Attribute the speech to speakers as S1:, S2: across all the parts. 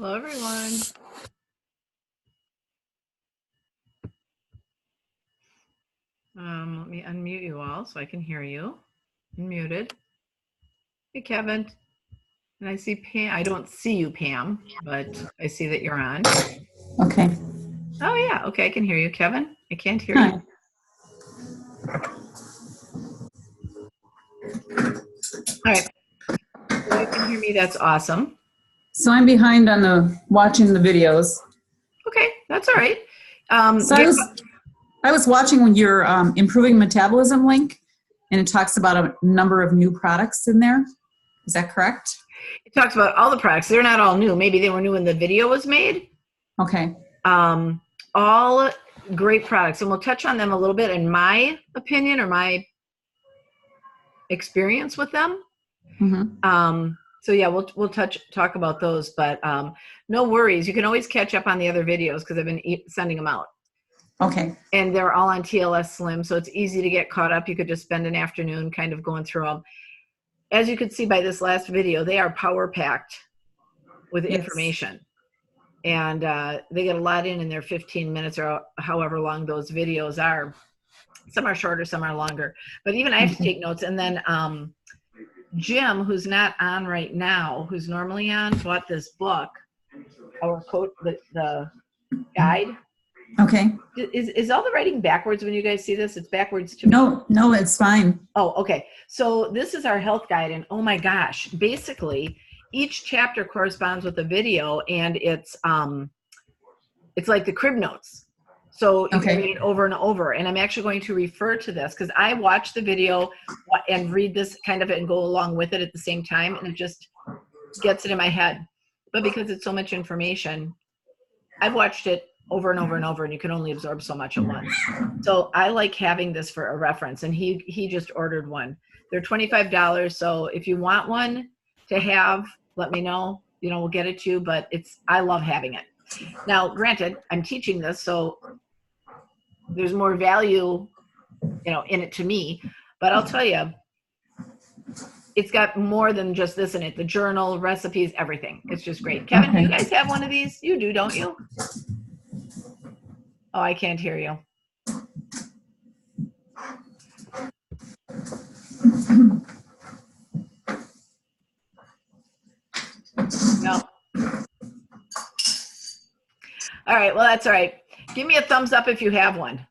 S1: Hello, everyone. Let me unmute you all so I can hear you. Unmuted. Hey, Kevin. And I see Pam. I don't see you, Pam, but I see that you're on.
S2: Okay.
S1: Oh, yeah. Okay, I can hear you, Kevin. I can't hear
S2: Hi.
S1: you. All right. So you can hear me. That's awesome.
S2: So I'm behind on the watching the videos.
S1: Okay, that's all right.
S2: So I was watching your improving metabolism link, and it talks about a number of new products in there. Is that correct?
S1: It talks about all the products. They're not all new. Maybe they were new when the video was made.
S2: Okay.
S1: All great products, and we'll touch on them a little bit in my opinion or my experience with them.
S2: Mm-hmm.
S1: So yeah, we'll talk about those, but no worries. You can always catch up on the other videos because I've been sending them out.
S2: Okay.
S1: And they're all on TLS Slim, so it's easy to get caught up. You could just spend an afternoon kind of going through them. As you could see by this last video, they are power packed with information. And they get a lot in their 15 minutes or however long those videos are. Some are shorter, some are longer. But even I have to take notes. And then Jim, who's not on right now, who's normally on, bought this book, our quote, the guide.
S2: Okay.
S1: Is all the writing backwards when you guys see this? It's backwards to me.
S2: No, it's fine.
S1: Oh, okay. So this is our health guide, and oh my gosh, basically each chapter corresponds with a video, and it's like the crib notes. So you can read it over and over. And I'm actually going to refer to this because I watch the video and read this kind of and go along with it at the same time. And it just gets it in my head. But because it's so much information, I've watched it over and over and over, and you can only absorb so much at once. So I like having this for a reference. And he just ordered one. They're $25. So if you want one to have, let me know. You know, we'll get it to you. But I love having it. Now, granted, I'm teaching this, so there's more value, in it to me. But I'll tell you, it's got more than just this in it. The journal, recipes, everything. It's just great. Kevin, do you guys have one of these? You do, don't you? Oh, I can't hear you. No. All right, well, that's all right. Give me a thumbs up if you have one.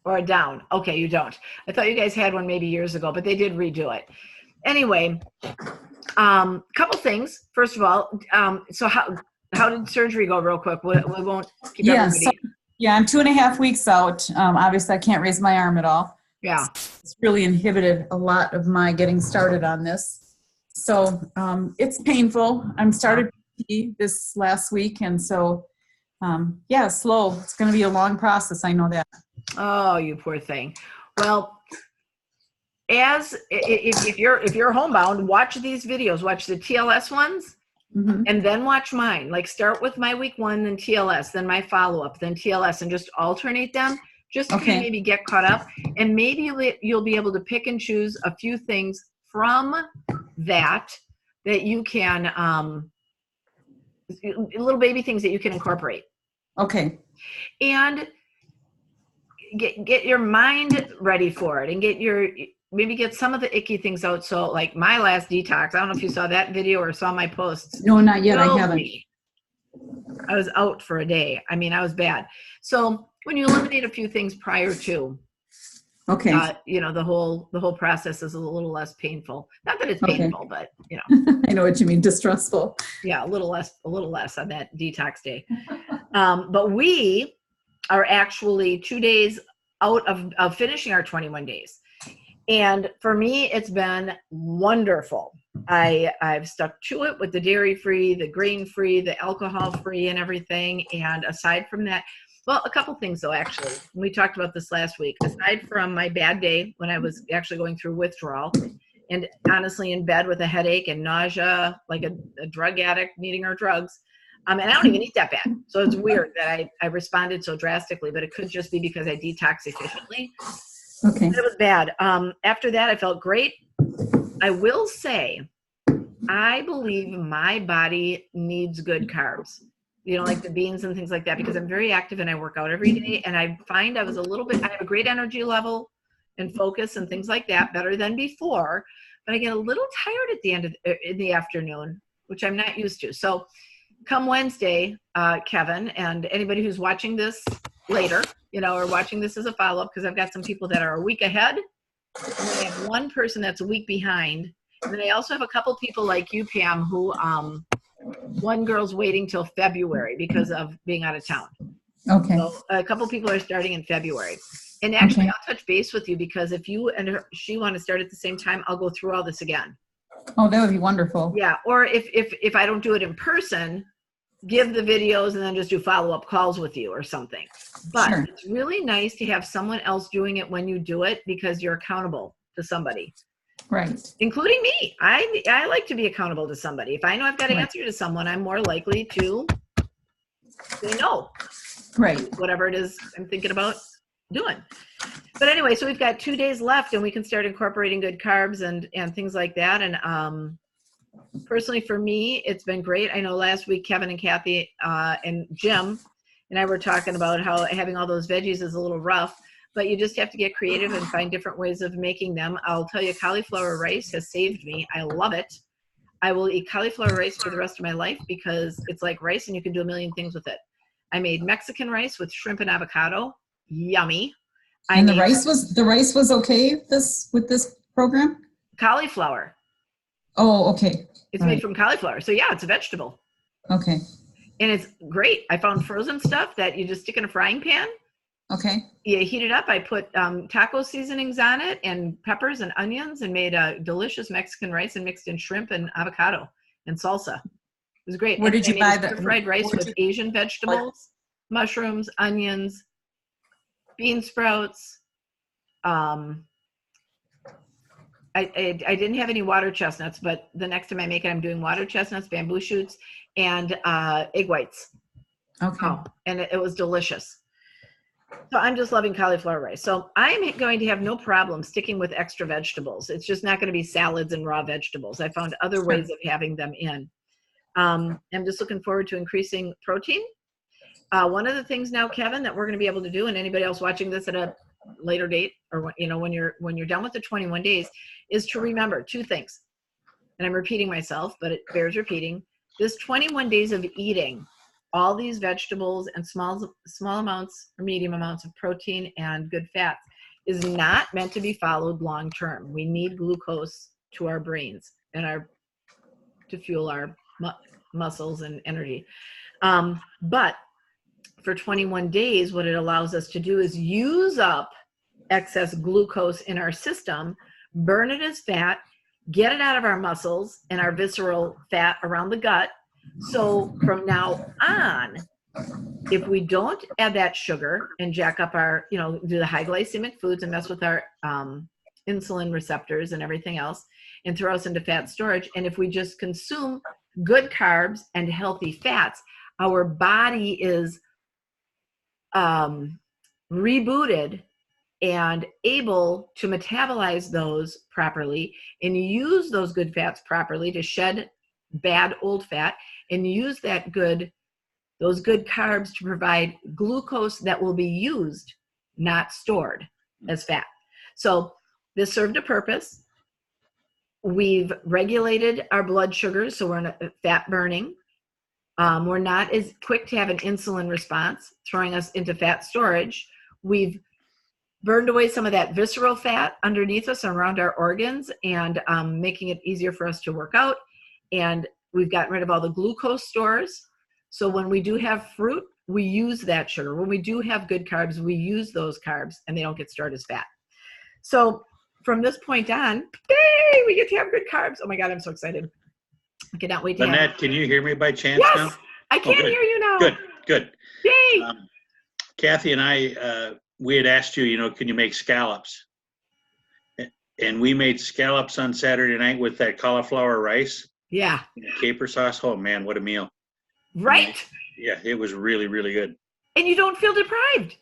S1: Or a down. Okay, you don't. I thought you guys had one maybe years ago, but they did redo it. Anyway, couple things. First of all, so how did surgery go real quick? We won't keep everybody.
S2: I'm 2.5 weeks out. Obviously, I can't raise my arm at all.
S1: Yeah.
S2: It's really inhibited a lot of my getting started on this. So it's painful. I'm started this last week, and so slow. It's going to be a long process. I know that.
S1: Oh, you poor thing. Well, if you're homebound, watch these videos. Watch the TLS ones, and then watch mine. Like start with my week 1, then TLS, then my follow-up, then TLS, and just alternate them. Just to maybe get caught up, and maybe you'll be able to pick and choose a few things from that you can little baby things that you can incorporate.
S2: Okay.
S1: And get your mind ready for it, and get some of the icky things out. So like my last detox, I don't know if you saw that video or saw my posts.
S2: No, not yet. I haven't.
S1: I was out for a day. I mean, I was bad. So when you eliminate a few things prior to, the whole process is a little less painful. Not that it's painful, but
S2: I know what you mean. Distressful.
S1: Yeah, a little less on that detox day. But we are actually 2 days out of finishing our 21 days. And for me, it's been wonderful. I've stuck to it with the dairy-free, the grain-free, the alcohol-free and everything. And aside from that, well, a couple things though, actually. We talked about this last week. Aside from my bad day when I was actually going through withdrawal and honestly in bed with a headache and nausea, like a drug addict needing her drugs, and I don't even eat that bad. So it's weird that I responded so drastically, but it could just be because I detox efficiently.
S2: Okay.
S1: But it was bad. After that, I felt great. I will say I believe my body needs good carbs, like the beans and things like that, because I'm very active and I work out every day. And I find I have a great energy level and focus and things like that, better than before. But I get a little tired at the end of in the afternoon, which I'm not used to. So come Wednesday, Kevin, and anybody who's watching this later, or watching this as a follow-up, because I've got some people that are a week ahead, and then I have one person that's a week behind. And then I also have a couple people like you, Pam, who one girl's waiting till February because of being out of town.
S2: Okay.
S1: So a couple people are starting in February. And actually, I'll touch base with you, because if you and she want to start at the same time, I'll go through all this again.
S2: Oh, that would be wonderful.
S1: Yeah. Or if I don't do it in person, give the videos and then just do follow-up calls with you or something. But
S2: Sure.
S1: It's really nice to have someone else doing it when you do it, because you're accountable to somebody.
S2: Right.
S1: Including me. I like to be accountable to somebody. If I know I've got to answer to someone, I'm more likely to say no.
S2: Right.
S1: Whatever it is I'm thinking about doing. But anyway, so we've got 2 days left and we can start incorporating good carbs and things like that. And personally for me, it's been great. I know last week Kevin and Kathy and Jim and I were talking about how having all those veggies is a little rough, but you just have to get creative and find different ways of making them. I'll tell you, cauliflower rice has saved me. I love it. I will eat cauliflower rice for the rest of my life because it's like rice and you can do a million things with it. I made Mexican rice with shrimp and avocado. Yummy.
S2: And the rice was okay with this program?
S1: Cauliflower.
S2: Oh, okay.
S1: It's made from cauliflower. So yeah, it's a vegetable.
S2: Okay.
S1: And it's great. I found frozen stuff that you just stick in a frying pan.
S2: Okay.
S1: You heat it up. I put taco seasonings on it and peppers and onions and made a delicious Mexican rice and mixed in shrimp and avocado and salsa. It was great.
S2: Where did you buy the
S1: fried rice with Asian vegetables, mushrooms, onions, bean sprouts. I didn't have any water chestnuts, but the next time I make it, I'm doing water chestnuts, bamboo shoots, and egg whites.
S2: Okay.
S1: Oh, and it was delicious. So I'm just loving cauliflower rice. So I'm going to have no problem sticking with extra vegetables. It's just not going to be salads and raw vegetables. I found other ways of having them in. I'm just looking forward to increasing protein. One of the things now, Kevin, that we're going to be able to do, and anybody else watching this at a later date, or when you're done with the 21 days, is to remember two things. And I'm repeating myself, but it bears repeating. This 21 days of eating all these vegetables and small amounts or medium amounts of protein and good fats is not meant to be followed long term. We need glucose to our brains and to fuel our muscles and energy. But for 21 days, what it allows us to do is use up excess glucose in our system, burn it as fat, get it out of our muscles and our visceral fat around the gut. So from now on, if we don't add that sugar and jack up our, do the high glycemic foods and mess with our insulin receptors and everything else and throw us into fat storage, and if we just consume good carbs and healthy fats, our body is rebooted and able to metabolize those properly and use those good fats properly to shed bad old fat and use those good carbs to provide glucose that will be used, not stored as fat. So this served a purpose. We've regulated our blood sugars, so we're in a fat burning. We're not as quick to have an insulin response, throwing us into fat storage. We've burned away some of that visceral fat underneath us and around our organs and making it easier for us to work out. And we've gotten rid of all the glucose stores. So when we do have fruit, we use that sugar. When we do have good carbs, we use those carbs and they don't get stored as fat. So from this point on, yay, we get to have good carbs. Oh my God, I'm so excited. I cannot wait to
S3: Lynette, can you hear me by chance now?
S1: Yes, I can hear you now.
S3: Good.
S1: Yay.
S3: Kathy and I, we had asked you, can you make scallops? And we made scallops on Saturday night with that cauliflower rice.
S1: Yeah.
S3: And caper sauce. Oh man, what a meal.
S1: Right?
S3: Yeah, it was really, really good.
S1: And you don't feel deprived.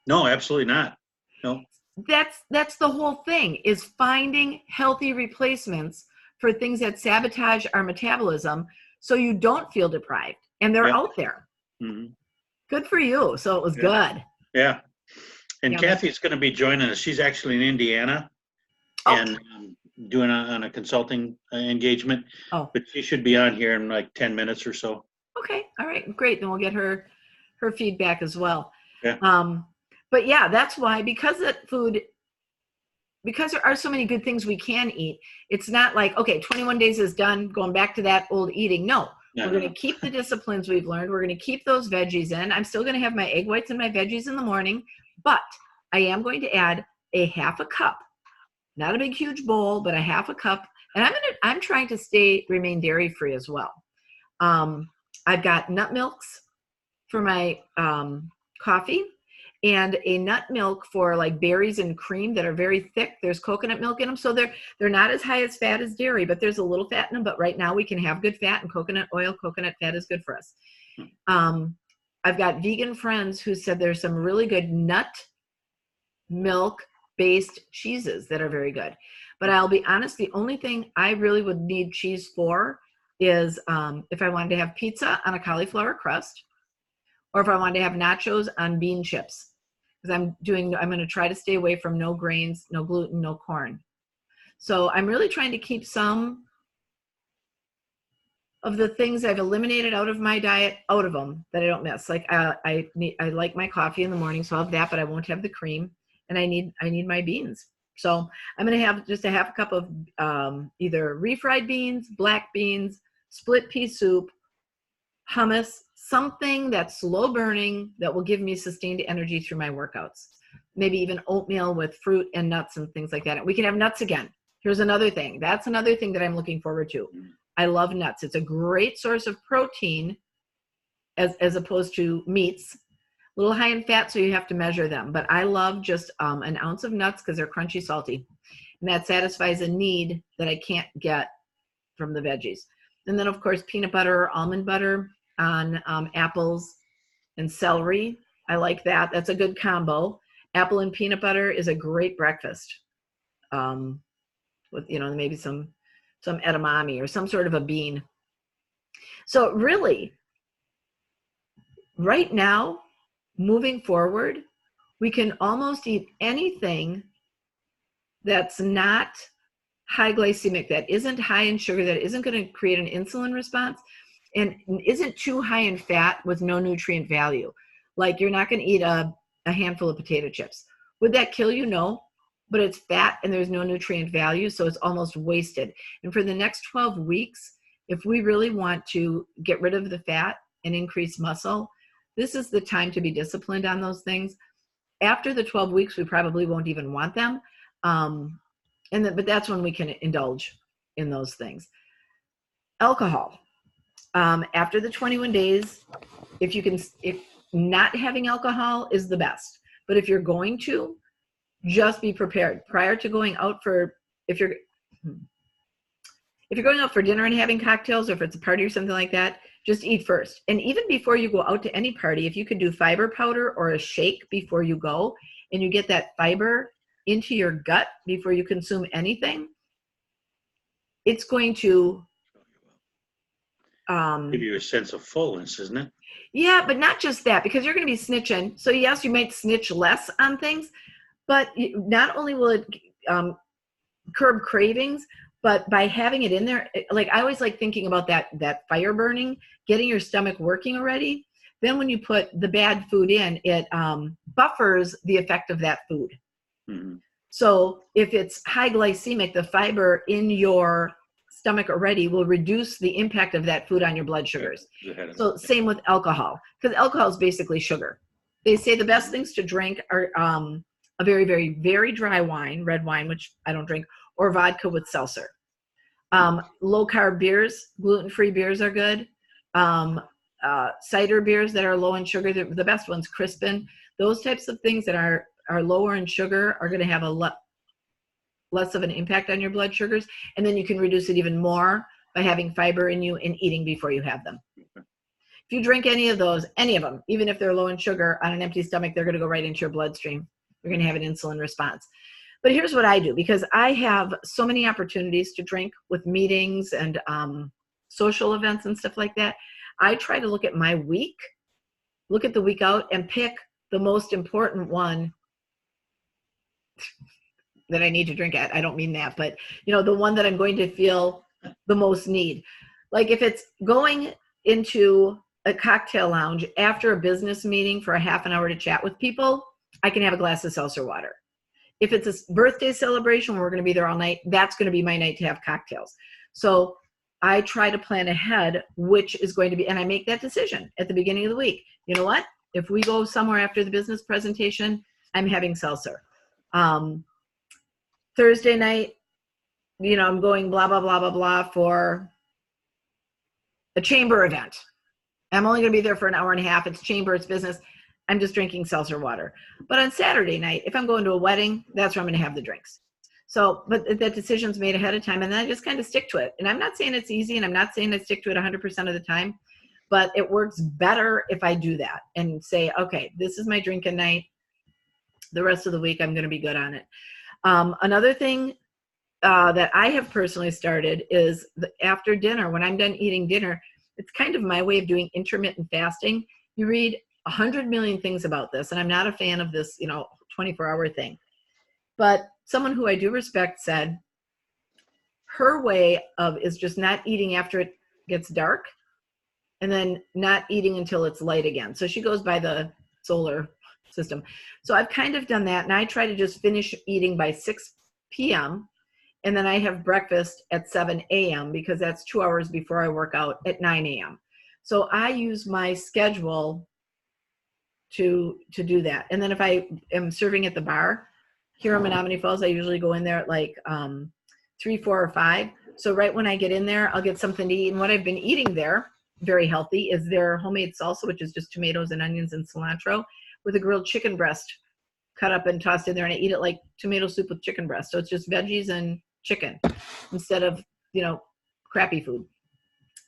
S3: No, absolutely not. No.
S1: That's the whole thing, is finding healthy replacements for things that sabotage our metabolism so you don't feel deprived. And they're
S3: Yeah.
S1: out there.
S3: Mhm.
S1: Good for you. So it was good.
S3: Yeah. And
S1: Yeah,
S3: Kathy's going to be joining us. She's actually in Indiana
S1: Oh.
S3: and doing on a consulting engagement.
S1: Oh.
S3: But she should be on here in like 10 minutes or so.
S1: Okay. All right. Great. Then we'll get her feedback as well.
S3: Yeah.
S1: But yeah, that's why, because there are so many good things we can eat, it's not like, okay, 21 days is done, going back to that old eating. No, we're going to keep the disciplines we've learned. We're going to keep those veggies in. I'm still going to have my egg whites and my veggies in the morning, but I am going to add a half a cup, not a big, huge bowl, but a half a cup. And I'm trying to remain dairy free as well. I've got nut milks for my coffee, and a nut milk for like berries and cream that are very thick. There's coconut milk in them, so they're not as high as fat as dairy, but there's a little fat in them. But right now we can have good fat, and coconut fat is good for us. I've got vegan friends who said there's some really good nut milk based cheeses that are very good. But I'll be honest, the only thing I really would need cheese for is if I wanted to have pizza on a cauliflower crust, or if I wanted to have nachos on bean chips. Because I'm going to try to stay away from no grains, no gluten, no corn. So I'm really trying to keep some of the things I've eliminated out of my diet, out of them, that I don't miss. Like I like my coffee in the morning, so I'll have that, but I won't have the cream. And I need my beans. So I'm going to have just a half a cup of either refried beans, black beans, split pea soup, hummus, something that's slow burning that will give me sustained energy through my workouts. Maybe even oatmeal with fruit and nuts and things like that. And we can have nuts again. Here's another thing. That's another thing that I'm looking forward to. I love nuts. It's a great source of protein as opposed to meats. A little high in fat, so you have to measure them. But I love just an ounce of nuts because they're crunchy, salty. And that satisfies a need that I can't get from the veggies. And then, of course, peanut butter or almond butter on apples and celery. I like that. That's a good combo. Apple and peanut butter is a great breakfast with, maybe some edamame or some sort of a bean. So really, right now, moving forward, we can almost eat anything that's not high glycemic, that isn't high in sugar, that isn't going to create an insulin response, and isn't too high in fat with no nutrient value. Like, you're not going to eat a handful of potato chips. Would that kill you? No, but it's fat and there's no nutrient value, so it's almost wasted. And for the next 12 weeks, if we really want to get rid of the fat and increase muscle, this is the time to be disciplined on those things. After the 12 weeks, we probably won't even want them. But that's when we can indulge in those things. Alcohol. After the 21 days, if not having alcohol is the best. But if you're going to, just be prepared. Prior to going out if you're going out for dinner and having cocktails, or if it's a party or something like that, just eat first. And even before you go out to any party, if you could do fiber powder or a shake before you go, and you get that fiber into your gut before you consume anything, it's going to
S3: give you a sense of fullness, isn't it?
S1: Yeah, but not just that, because you're going to be snitching. So yes, you might snitch less on things, but not only will it curb cravings, but by having it in there, like I always like thinking about that fire burning, getting your stomach working already. Then when you put the bad food in, it buffers the effect of that food. Mm-hmm. So if it's high glycemic, the fiber in your stomach already will reduce the impact of that food on your blood sugars. So same with alcohol, because alcohol is basically sugar. They say the best things to drink are a very, very, very dry wine, red wine, which I don't drink, or vodka with seltzer. Low carb beers, gluten-free beers are good. Cider beers that are low in sugar, the best ones, Crispin. Those types of things that are lower in sugar are going to have a less of an impact on your blood sugars. And then you can reduce it even more by having fiber in you and eating before you have them. If you drink any of them, even if they're low in sugar, on an empty stomach, they're going to go right into your bloodstream. You're going to have an insulin response. But here's what I do, because I have so many opportunities to drink with meetings and social events and stuff like that. I try to look at my week, look at the week out, and pick the most important one that I need to drink at. I don't mean that, but the one that I'm going to feel the most need. Like if it's going into a cocktail lounge after a business meeting for a half an hour to chat with people, I can have a glass of seltzer water. If it's a birthday celebration, we're going to be there all night, that's going to be my night to have cocktails. So I try to plan ahead which is going to be, and I make that decision at the beginning of the week. You know what? If we go somewhere after the business presentation, I'm having seltzer. Thursday night, I'm going blah, blah, blah, blah, blah for a chamber event. I'm only going to be there for an hour and a half. It's chamber, it's business. I'm just drinking seltzer water. But on Saturday night, if I'm going to a wedding, that's where I'm going to have the drinks. So, but that decision's made ahead of time, and then I just kind of stick to it. And I'm not saying it's easy, and I'm not saying I stick to it 100% of the time, but it works better if I do that and say, okay, this is my drinking night. The rest of the week, I'm going to be good on it. Another thing that I have personally started is after dinner, when I'm done eating dinner, it's kind of my way of doing intermittent fasting. You read 100 million things about this, and I'm not a fan of this, 24-hour thing. But someone who I do respect said her way of is just not eating after it gets dark and then not eating until it's light again. So she goes by the solar system. So I've kind of done that, and I try to just finish eating by 6 p.m. and then I have breakfast at 7 a.m. because that's 2 hours before I work out at 9 a.m. So I use my schedule to do that. And then if I am serving at the bar here in Menominee Falls, I usually go in there at like 3, 4, or 5. So right when I get in there, I'll get something to eat. And what I've been eating there, very healthy, is their homemade salsa, which is just tomatoes and onions and cilantro with a grilled chicken breast cut up and tossed in there. And I eat it like tomato soup with chicken breast. So it's just veggies and chicken instead of, crappy food.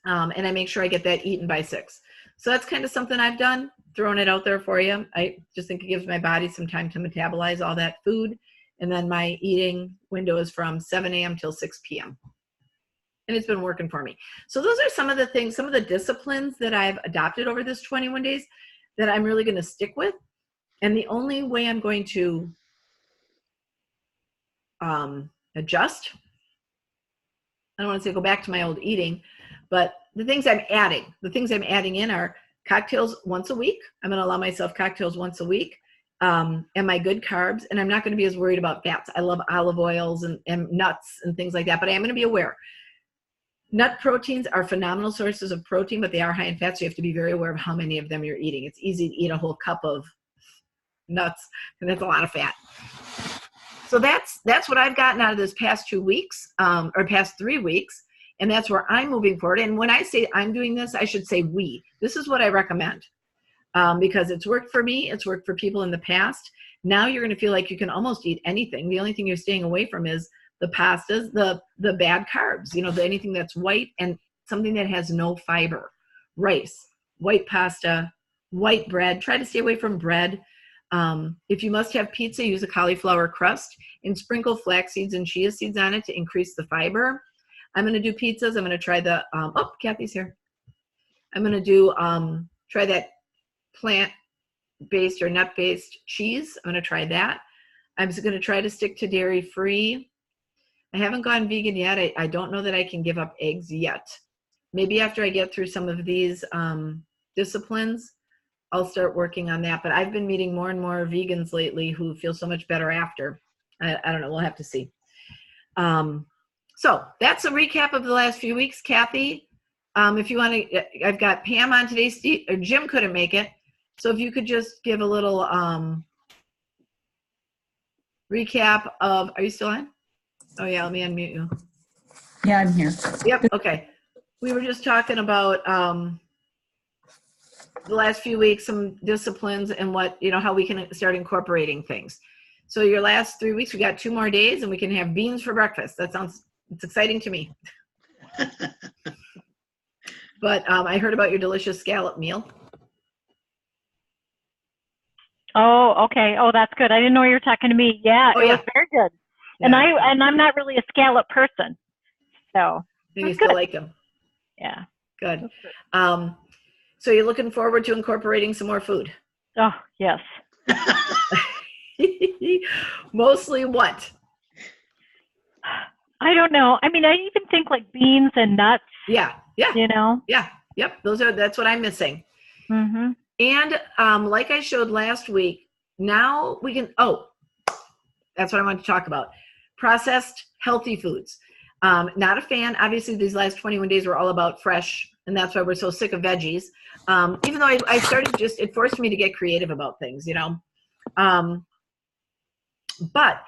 S1: And I make sure I get that eaten by 6. So that's kind of something I've done, throwing it out there for you. I just think it gives my body some time to metabolize all that food. And then my eating window is from 7 a.m. till 6 p.m. And it's been working for me. So those are some of the things, some of the disciplines that I've adopted over this 21 days that I'm really going to stick with. And the only way I'm going to adjust, I don't want to say go back to my old eating, but the things I'm adding in are cocktails once a week. I'm going to allow myself cocktails once a week, and my good carbs. And I'm not going to be as worried about fats. I love olive oils and nuts and things like that, but I am going to be aware. Nut proteins are phenomenal sources of protein, but they are high in fat, so you have to be very aware of how many of them you're eating. It's easy to eat a whole cup of nuts, and that's a lot of fat. So that's what I've gotten out of this past 2 weeks, or past 3 weeks, and that's where I'm moving forward. And when I say I'm doing this, I should say we. This is what I recommend, because it's worked for me. It's worked for people in the past. Now you're going to feel like you can almost eat anything. The only thing you're staying away from is the pastas, the bad carbs, anything that's white and something that has no fiber. Rice, white pasta, white bread. Try to stay away from bread. If you must have pizza, use a cauliflower crust and sprinkle flax seeds and chia seeds on it to increase the fiber. I'm going to do pizzas. I'm going to try the, Kathy's here. I'm going to do, try that plant-based or nut-based cheese. I'm going to try that. I'm just going to try to stick to dairy-free. I haven't gone vegan yet. I don't know that I can give up eggs yet. Maybe after I get through some of these disciplines, I'll start working on that. But I've been meeting more and more vegans lately who feel so much better after. I don't know. We'll have to see. So that's a recap of the last few weeks. Kathy, if you want to, I've got Pam on today. Jim couldn't make it. So if you could just give a little recap of, are you still on? Oh yeah, let me unmute you.
S2: Yeah, I'm here.
S1: Yep, okay. We were just talking about the last few weeks, some disciplines and what, how we can start incorporating things. So your last 3 weeks, we got 2 more days and we can have beans for breakfast. It's exciting to me. But I heard about your delicious scallop meal.
S4: Oh, okay. Oh, that's good. I didn't know you were talking to me. Yeah, it was very good.
S1: Yeah.
S4: And I'm not really a scallop person. So
S1: And you
S4: that's
S1: still
S4: good.
S1: like them.
S4: Yeah.
S1: Good.
S4: That's good.
S1: So you're looking forward to incorporating some more food?
S4: Oh, yes.
S1: Mostly what?
S4: I don't know. I mean, I even think like beans and nuts,
S1: Yeah.
S4: you know?
S1: Yeah. Yep. That's what I'm missing.
S4: Mm-hmm.
S1: And like I showed last week, now we can, that's what I wanted to talk about. Processed healthy foods. Not a fan. Obviously, these last 21 days were all about fresh, and that's why we're so sick of veggies. Even though I started it forced me to get creative about things, But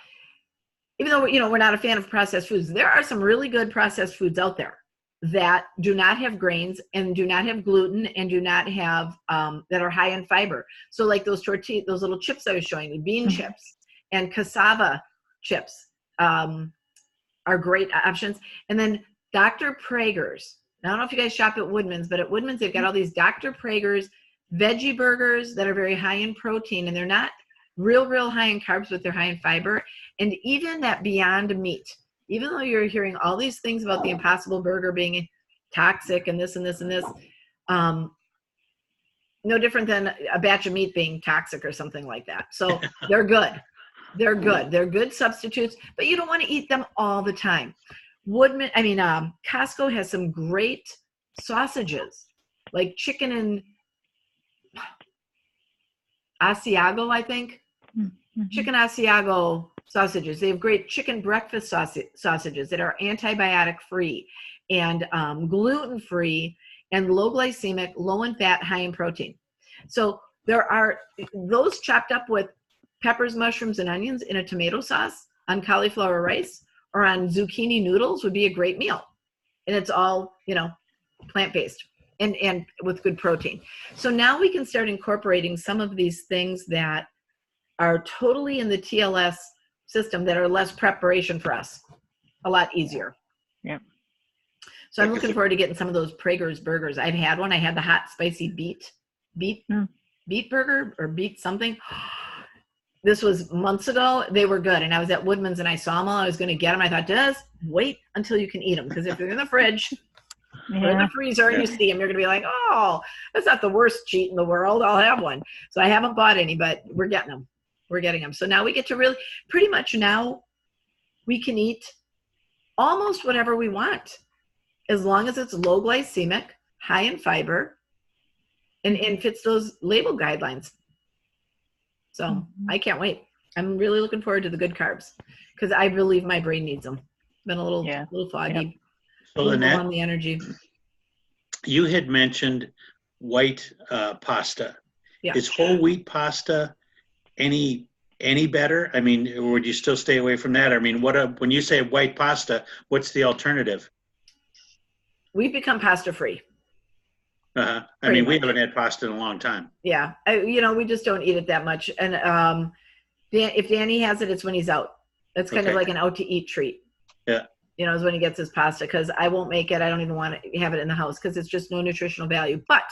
S1: even though, we're not a fan of processed foods, there are some really good processed foods out there that do not have grains and do not have gluten and do not have, that are high in fiber. So like those little chips I was showing you, bean chips and cassava chips are great options. And then Dr. Prager's. Now, I don't know if you guys shop at Woodman's, but at Woodman's, they've got all these Dr. Prager's veggie burgers that are very high in protein, and they're not real high in carbs, but they're high in fiber. And even that Beyond Meat, even though you're hearing all these things about the Impossible Burger being toxic and this and this and this, no different than a batch of meat being toxic or something like that. So they're good. They're good. They're good substitutes, but you don't want to eat them all the time. Costco has some great sausages, like chicken and Asiago, I think.
S4: Mm-hmm.
S1: Chicken Asiago sausages. They have great chicken breakfast sausages that are antibiotic free and gluten free and low glycemic, low in fat, high in protein. So there are those chopped up with peppers, mushrooms, and onions in a tomato sauce on cauliflower rice or on zucchini noodles would be a great meal. And it's all, plant-based and with good protein. So now we can start incorporating some of these things that are totally in the TLS system that are less preparation for us, a lot easier.
S4: Yeah.
S1: So I'm looking forward to getting some of those Prager's burgers. I've had one. I had the hot spicy beet burger or beet something. This was months ago. They were good. And I was at Woodman's and I saw them all. I was going to get them. I thought, just wait until you can eat them. Because if they're in the fridge or in the freezer and you see them, you're going to be like, oh, that's not the worst cheat in the world. I'll have one. So I haven't bought any, but we're getting them. We're getting them. So now we get to really, pretty much now we can eat almost whatever we want as long as it's low glycemic, high in fiber, and fits those label guidelines. So I can't wait. I'm really looking forward to the good carbs because I believe my brain needs them. Been a little foggy.
S4: Yep.
S3: So
S1: low
S3: Lynette,
S1: on the energy.
S3: you had mentioned white pasta.
S1: Yeah.
S3: Is whole wheat pasta any better? I mean, or would you still stay away from that? I mean, when you say white pasta, what's the alternative?
S1: We've become pasta free.
S3: I mean, we haven't had pasta in a long time.
S1: Yeah. We just don't eat it that much. And if Danny has it, it's when he's out. It's kind of like an out to eat treat.
S3: Yeah.
S1: Is when he gets his pasta because I won't make it. I don't even want to have it in the house because it's just no nutritional value. But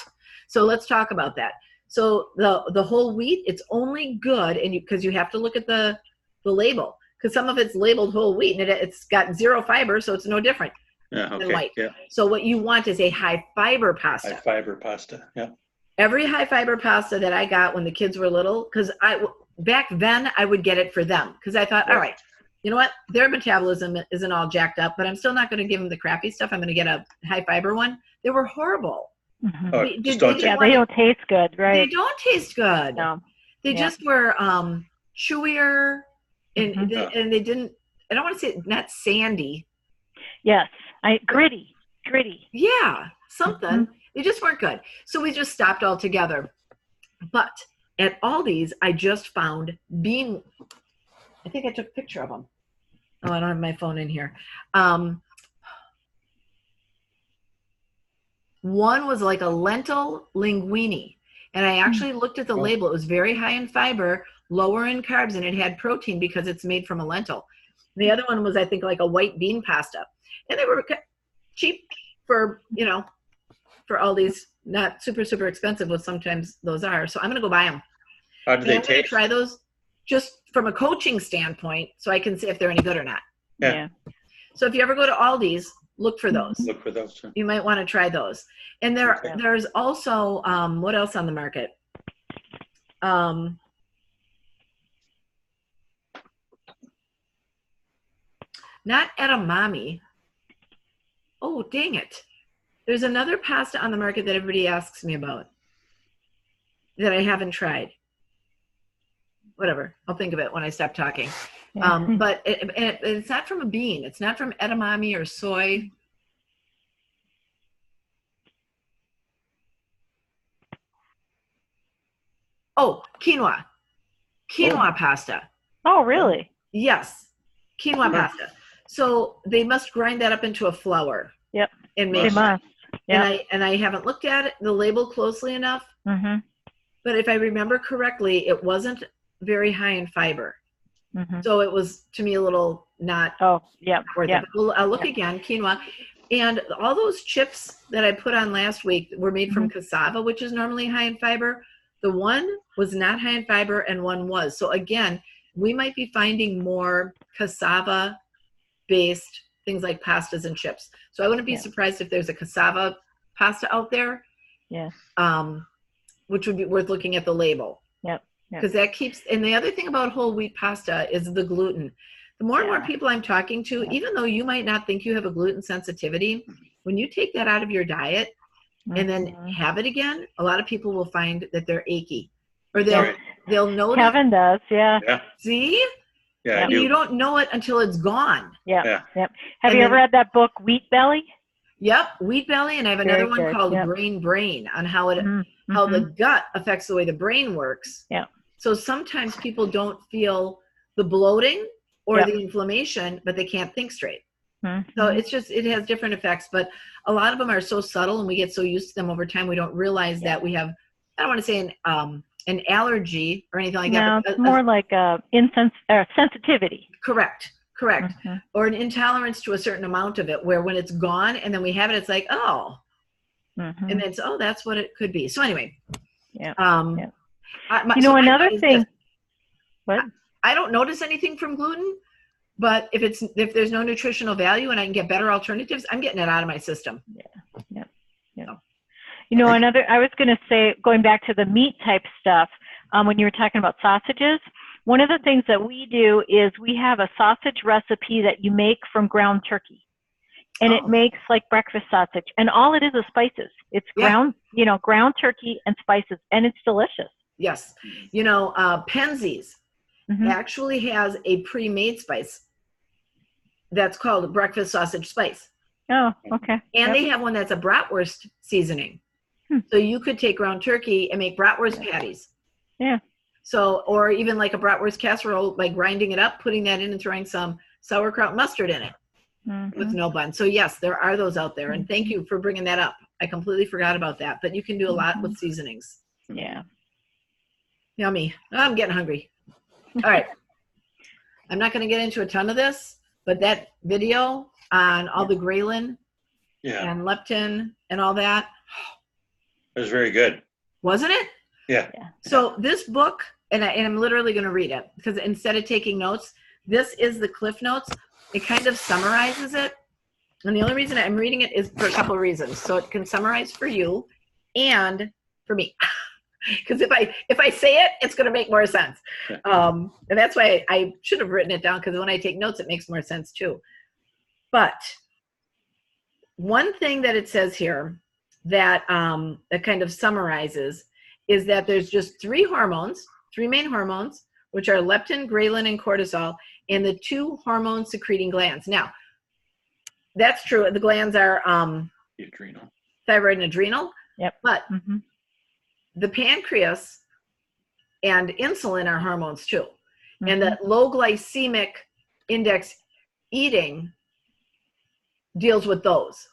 S1: so let's talk about that. So the whole wheat, it's only good, and because you have to look at the label because some of it's labeled whole wheat and it's got 0 fiber, so it's no different than white. Yeah. So what you want is a high fiber pasta.
S3: High fiber pasta. Yeah.
S1: Every high fiber pasta that I got when the kids were little, because back then I would get it for them because I thought, all right, you know what? Their metabolism isn't all jacked up, but I'm still not going to give them the crappy stuff. I'm going to get a high fiber one. They were horrible.
S4: Mm-hmm.
S1: They
S4: don't taste good, right?
S1: They don't taste good.
S4: No.
S1: They just were chewier and they didn't, I don't want to say not sandy.
S4: Yes. Gritty.
S1: Yeah. Something. They just weren't good. So we just stopped altogether. But at Aldi's, I just found I think I took a picture of them. Oh, I don't have my phone in here. One was like a lentil linguine. And I actually looked at the label. It was very high in fiber, lower in carbs, and it had protein because it's made from a lentil. The other one was, I think, like a white bean pasta. And they were cheap for all these, not super, super expensive, but sometimes those are. So I'm going to go buy them.
S3: How do they taste?
S1: Try those. just from a coaching standpoint, so I can see if they're any good or not.
S3: Yeah.
S1: So if you ever go to Aldi's, look for those.
S3: Look for those.
S1: You might want to try those. And there's also, what else on the market? Not edamame. Oh, dang it. There's another pasta on the market that everybody asks me about that I haven't tried. Whatever. I'll think of it when I stop talking. But it's not from a bean. It's not from edamame or soy. Oh, quinoa. Quinoa pasta.
S4: Oh, really?
S1: Yes. Quinoa pasta. So they must grind that up into a flour.
S4: Yep.
S1: And
S4: They
S1: make
S4: must. Yeah.
S1: And I haven't looked at the label closely enough.
S4: Mm-hmm.
S1: But if I remember correctly, it wasn't very high in fiber.
S4: Mm-hmm.
S1: So it was, to me, a little not
S4: Oh, yeah.
S1: worth
S4: Yeah.
S1: it. Well, I'll look again, quinoa. And all those chips that I put on last week were made from cassava, which is normally high in fiber. The one was not high in fiber and one was. So again, we might be finding more cassava-based things like pastas and chips. So I wouldn't be surprised if there's a cassava pasta out there.
S4: Yeah.
S1: Which would be worth looking at the label.
S4: Yep.
S1: Because that keeps, and the other thing about whole wheat pasta is the gluten. The more and more people I'm talking to, even though you might not think you have a gluten sensitivity, when you take that out of your diet and then have it again, a lot of people will find that they're achy. Or they'll notice.
S4: Kevin does, yeah.
S1: See?
S3: Yeah, I
S1: And
S3: do.
S1: you don't know it until it's gone.
S4: Yep. Have you ever read that book, Wheat Belly?
S1: Yep, Wheat Belly, and I have another one called
S4: Yep.
S1: Grain Brain on how how the gut affects the way the brain works.
S4: Yeah.
S1: So sometimes people don't feel the bloating or the inflammation, but they can't think straight. So it's just, it has different effects, but a lot of them are so subtle and we get so used to them over time, we don't realize that we have, I don't want to say an allergy or anything like that.
S4: No,
S1: but
S4: it's more like sensitivity.
S1: Correct. Or an intolerance to a certain amount of it, where when it's gone and then we have it, it's like, oh, and it's, oh, that's what it could be. So anyway.
S4: Another thing. What?
S1: I don't notice anything from gluten, but if there's no nutritional value and I can get better alternatives, I'm getting it out of my system.
S4: Yeah. I was going to say, going back to the meat type stuff, when you were talking about sausages, one of the things that we do is we have a sausage recipe that you make from ground turkey. And it makes like breakfast sausage. And all it is spices. It's ground turkey and spices. And it's delicious.
S1: Yes. Penzies actually has a pre-made spice that's called breakfast sausage spice.
S4: Oh, okay.
S1: And they have one that's a bratwurst seasoning. So you could take ground turkey and make bratwurst patties.
S4: Yeah.
S1: So, or even like a bratwurst casserole, by grinding it up, putting that in and throwing some sauerkraut mustard in it with no bun. So yes, there are those out there. And thank you for bringing that up. I completely forgot about that, but you can do a lot with seasonings.
S4: Yeah.
S1: Yummy. I'm getting hungry. All right. I'm not going to get into a ton of this, but that video on all the ghrelin and leptin and all that.
S3: It was very good.
S1: Wasn't it?
S3: Yeah.
S1: So this book, and I'm literally going to read it because instead of taking notes, this is the Cliff Notes. It kind of summarizes it. And the only reason I'm reading it is for a couple of reasons. So it can summarize for you and for me. Because if I say it, it's going to make more sense. And that's why I should have written it down, because when I take notes, it makes more sense too. But one thing that it says here that kind of summarizes is that there's just three main hormones, which are leptin, ghrelin, and cortisol, and the two hormone secreting glands. Now, that's true. The glands are
S3: Adrenal.
S1: Thyroid and adrenal.
S4: Yep.
S1: But the pancreas and insulin are hormones too. And the low glycemic index eating deals with those.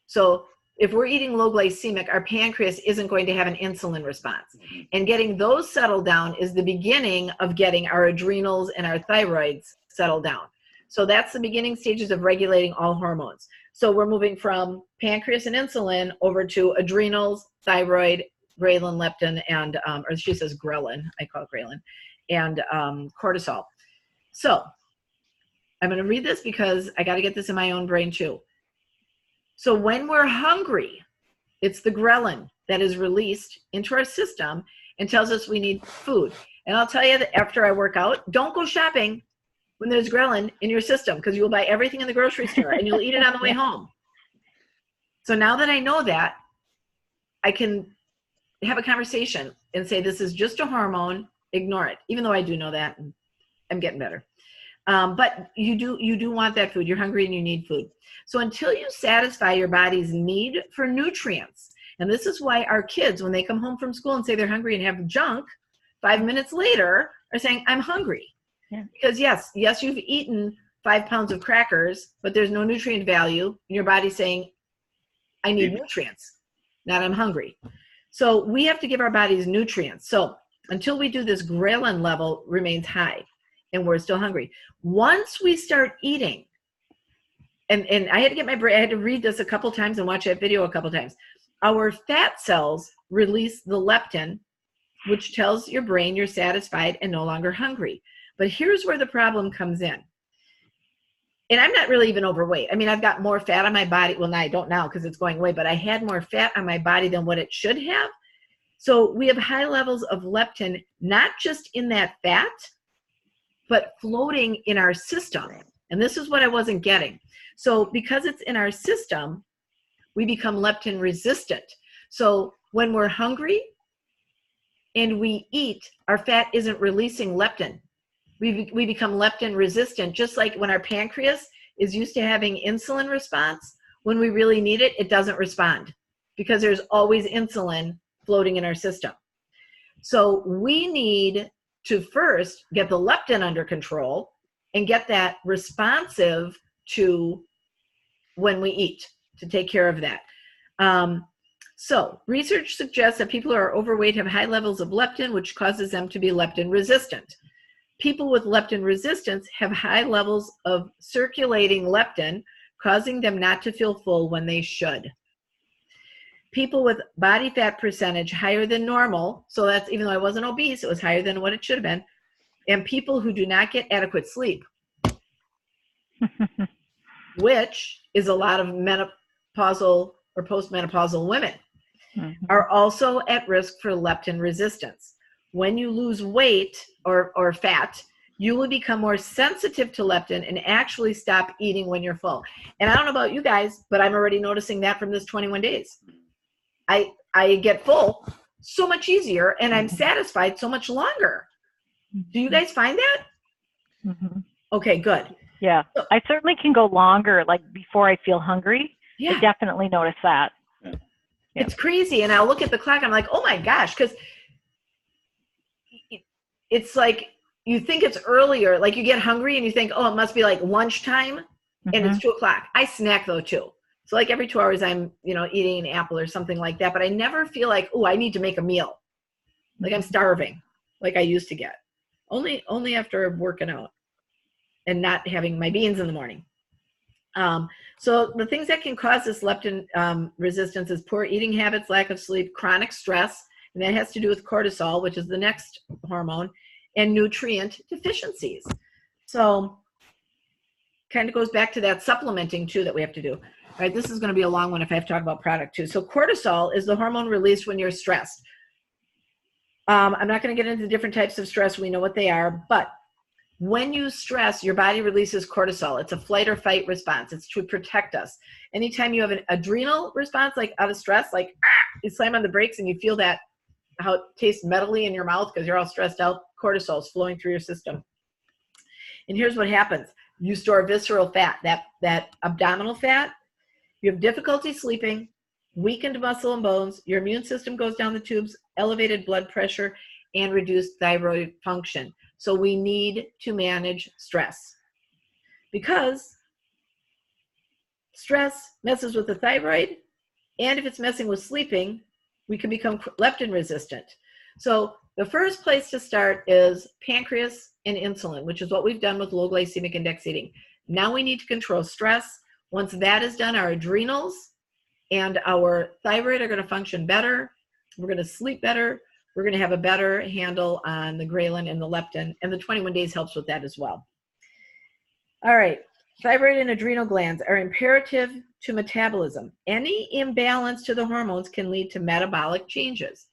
S1: So if we're eating low glycemic, our pancreas isn't going to have an insulin response. And getting those settled down is the beginning of getting our adrenals and our thyroids settled down. So that's the beginning stages of regulating all hormones. So we're moving from pancreas and insulin over to adrenals, thyroid, ghrelin, leptin, and, or she says ghrelin, I call it ghrelin, cortisol. So I'm going to read this because I got to get this in my own brain too. So when we're hungry, it's the ghrelin that is released into our system and tells us we need food. And I'll tell you that after I work out, don't go shopping when there's ghrelin in your system, because you'll buy everything in the grocery store and you'll eat it on the way home. So now that I know that, I can have a conversation and say, this is just a hormone, ignore it, even though I do know that, and I'm getting better. But you do want that food. You're hungry and you need food. So until you satisfy your body's need for nutrients, and this is why our kids, when they come home from school and say they're hungry and have junk, 5 minutes later are saying, I'm hungry.
S4: Yeah.
S1: Because yes, you've eaten 5 pounds of crackers, but there's no nutrient value. And your body's saying, I need nutrients, not I'm hungry. So we have to give our bodies nutrients. So until we do this, ghrelin level remains high and we're still hungry. Once we start eating, and I had to get I had to read this a couple times and watch that video a couple times. Our fat cells release the leptin, which tells your brain you're satisfied and no longer hungry. But here's where the problem comes in. And I'm not really even overweight. I mean, I've got more fat on my body. Well, now I don't now because it's going away, but I had more fat on my body than what it should have. So we have high levels of leptin, not just in that fat, but floating in our system. And this is what I wasn't getting. So because it's in our system, we become leptin resistant. So when we're hungry and we eat, our fat isn't releasing leptin. We become leptin resistant, just like when our pancreas is used to having insulin response. When we really need it, it doesn't respond because there's always insulin floating in our system. So we need to first get the leptin under control and get that responsive to when we eat, to take care of that. So research suggests that people who are overweight have high levels of leptin, which causes them to be leptin resistant. People with leptin resistance have high levels of circulating leptin, causing them not to feel full when they should. People with body fat percentage higher than normal, so that's even though I wasn't obese, it was higher than what it should have been, and people who do not get adequate sleep, which is a lot of menopausal or postmenopausal women, are also at risk for leptin resistance. When you lose weight or fat, you will become more sensitive to leptin and actually stop eating when you're full. And I don't know about you guys, but I'm already noticing that from this 21 days. I get full so much easier and I'm satisfied so much longer. Do you guys find that?
S4: Mm-hmm.
S1: Okay, good.
S4: Yeah, I certainly can go longer, like before I feel hungry.
S1: Yeah.
S4: I definitely notice that.
S3: Yeah.
S1: It's crazy. And I'll look at the clock. I'm like, oh my gosh, because it's like you think it's earlier. Like you get hungry and you think, oh, it must be like lunchtime and it's 2 o'clock. I snack though too. So like every 2 hours I'm, eating an apple or something like that. But I never feel like, oh, I need to make a meal. Like I'm starving like I used to get. Only after working out and not having my beans in the morning. So the things that can cause this leptin resistance is poor eating habits, lack of sleep, chronic stress, and that has to do with cortisol, which is the next hormone, and nutrient deficiencies. So kind of goes back to that supplementing too that we have to do. All right, this is going to be a long one if I have to talk about product too. So cortisol is the hormone released when you're stressed. I'm not going to get into different types of stress. We know what they are, but when you stress, your body releases cortisol. It's a flight or fight response. It's to protect us. Anytime you have an adrenal response, like out of stress, like you slam on the brakes and you feel that how it tastes metally in your mouth because you're all stressed out, cortisol is flowing through your system. And here's what happens. You store visceral fat, that abdominal fat. You have difficulty sleeping, weakened muscle and bones, your immune system goes down the tubes, elevated blood pressure, and reduced thyroid function. So we need to manage stress because stress messes with the thyroid, and if it's messing with sleeping, we can become leptin resistant. So the first place to start is pancreas and insulin, which is what we've done with low glycemic index eating. Now we need to control stress. Once that is done, our adrenals and our thyroid are going to function better. We're going to sleep better. we're going to have a better handle on the ghrelin and the leptin, and the 21 days helps with that as well. All right. Thyroid and adrenal glands are imperative to metabolism. Any imbalance to the hormones can lead to metabolic changes.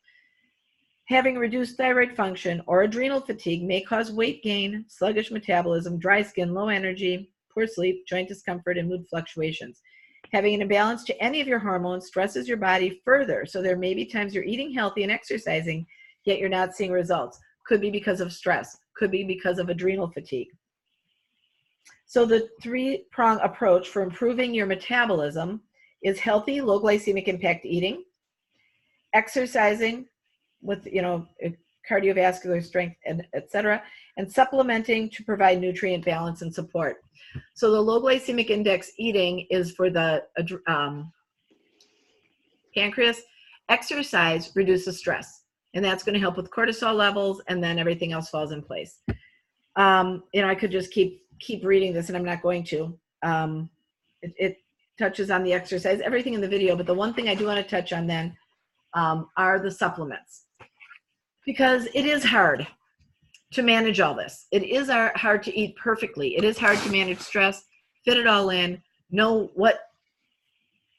S1: Having reduced thyroid function or adrenal fatigue may cause weight gain, sluggish metabolism, dry skin, low energy, poor sleep, joint discomfort, and mood fluctuations. Having an imbalance to any of your hormones stresses your body further, so there may be times you're eating healthy and exercising, yet you're not seeing results. Could be because of stress, could be because of adrenal fatigue. So the three-prong approach for improving your metabolism is healthy, low glycemic impact eating, exercising with, cardiovascular strength, and et cetera, and supplementing to provide nutrient balance and support. So the low glycemic index eating is for the pancreas. Exercise reduces stress, and that's going to help with cortisol levels, and then everything else falls in place. I could just keep reading this, and I'm not going to. It touches on the exercise, everything in the video, but the one thing I do want to touch on then are the supplements, because it is hard to manage all this. It is hard to eat perfectly. It is hard to manage stress, fit it all in, know what